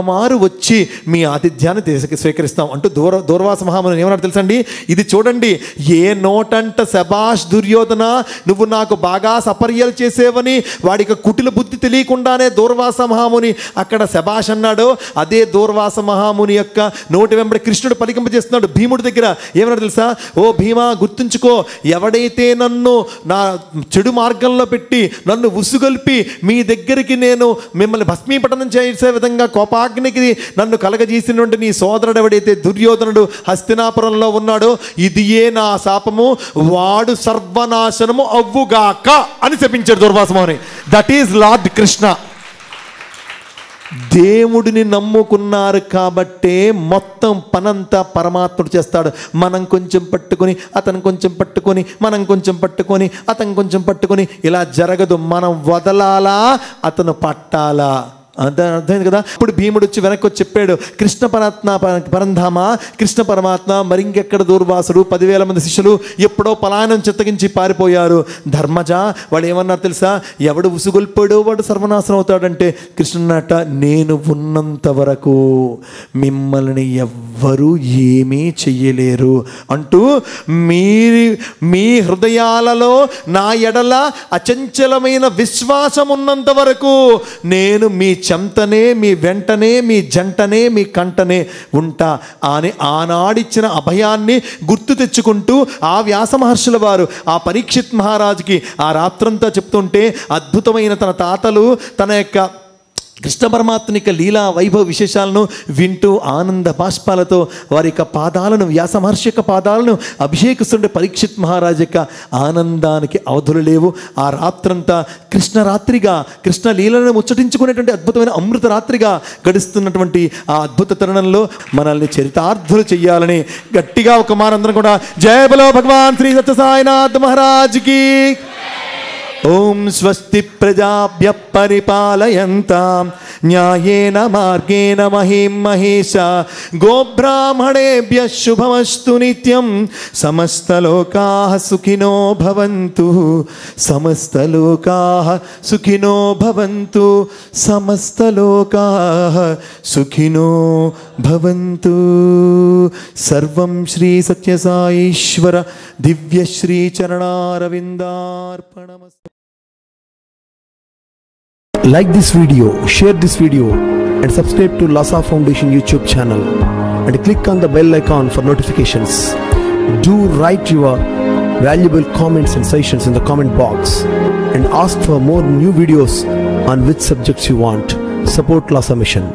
మారు వచ్చి మీ ఆతిథ్యాన్ని స్వీకరిస్తాం అంటూ దూర్వాస మహాముని ఏమన్నాడు తెలుసండి? ఇది చూడండి, ఏ నోటంట శబాష్ దుర్యోధన, నువ్వు నాకు బాగా సపర్యలు చేసేవని వాడికి కుటిల బుద్ధి తెలియకుండానే దూర్వాస మహాముని అక్కడ శబాష్ అన్నాడు. అదే దూర్వాస మహాముని యొక్క నోటి వెంబడి కృష్ణుడు పలికింపజేస్తున్నాడు భీముడి దగ్గర. ఏమన్నా తెలుసా? ఓ భీమా, గుర్తుంచుకో, ఎవడైతే నన్ను నా చెడు మార్గంలో పెట్టి నన్ను ఉసుగొల్పి మీ దగ్గరికి నేను మిమ్మల్ని భస్మీపటనం చేసే విధంగా కోపాగ్నికి నన్ను కలగజేసినటువంటి నీ సోదరుడు ఎవడైతే దుర్యోధనుడు హస్తినాపురంలో ఉన్నాడో, ఇదియే నా శాపము, వాడు సర్వనాశనము అవ్వుగాక అని చెప్పించాడు దుర్వాసమని. That is lord Krishna. దేవుడిని నమ్ముకున్నారు కాబట్టే మొత్తం పనంతా పరమాత్ముడు చేస్తాడు. మనం కొంచెం పట్టుకొని అతను కొంచెం పట్టుకొని, మనం కొంచెం పట్టుకొని అతను కొంచెం పట్టుకొని, ఇలా జరగదు. మనం వదలాలా, అతను పట్టాలా. అర్థమైంది కదా? ఇప్పుడు భీముడు వచ్చి వెనక్కి వచ్చి చెప్పాడు, కృష్ణ పరంధామ, కృష్ణ పరమాత్మ, మరి ఇంకెక్కడ దూర్వాసుడు, 10,000 మంది శిష్యులు ఎప్పుడో పలాయనం చిత్తగించి పారిపోయారు. ధర్మజ వాడు ఏమన్నారు తెలుసా? ఎవడు ఉసుగొల్పాడో వాడు సర్వనాశనం అవుతాడంటే కృష్ణున్నట, నేను ఉన్నంత వరకు మిమ్మల్ని ఎవ్వరూ ఏమీ చెయ్యలేరు అంటూ మీ హృదయాలలో నా ఎడల అచంచలమైన విశ్వాసం ఉన్నంత వరకు నేను మీ చెంతనే, మీ వెంటనే, మీ జంటనే, మీ కంటనే ఉంటా అని ఆనాడిచ్చిన అభయాన్ని గుర్తు తెచ్చుకుంటూ ఆ వ్యాస మహర్షుల వారు ఆ పరీక్షిత్ మహారాజుకి ఆ రాత్రంతా చెప్తుంటే అద్భుతమైన తన తాతలు తన యొక్క కృష్ణ పరమాత్మని యొక్క లీలా వైభవ విశేషాలను వింటూ ఆనంద బాష్పాలతో వారి యొక్క పాదాలను, వ్యాస మహర్షి యొక్క పాదాలను అభిషేకిస్తుంటే పరీక్షిత్ మహారాజు యొక్క ఆనందానికి అవధులు లేవు. ఆ రాత్రంతా కృష్ణ రాత్రిగా, కృష్ణ లీలను ముచ్చటించుకునేటువంటి అద్భుతమైన అమృత రాత్రిగా గడుస్తున్నటువంటి ఆ అద్భుత తరుణంలో మనల్ని చరితార్థులు చెయ్యాలని గట్టిగా ఒక మారందరం కూడా జయ బలో భగవాన్ శ్రీ సత్యసాయినాథ్ మహారాజ్కి. ఓం స్వస్తి ప్రజాభ్య పరిపాలయంతాం న్యాయేన మార్గేణ మహిం మహేశ గోబ్రాహ్మణేభ్య శుభమస్తు నిత్యం సమస్తలోకాః సుఖినో భవంతు సమస్తలోకాః సుఖినో భవంతు సమస్తలోకాః సుఖినో భవంతు. సర్వం శ్రీ సత్యసాయీశ్వర దివ్య Shri చరణారవిందార్పణమస్తు. Like this video, share this video and subscribe to Lhasa Foundation YouTube channel and click on the bell icon for notifications. Do write your valuable comments and suggestions in the comment box and ask for more new videos on which subjects you want. Support Lhasa Mission.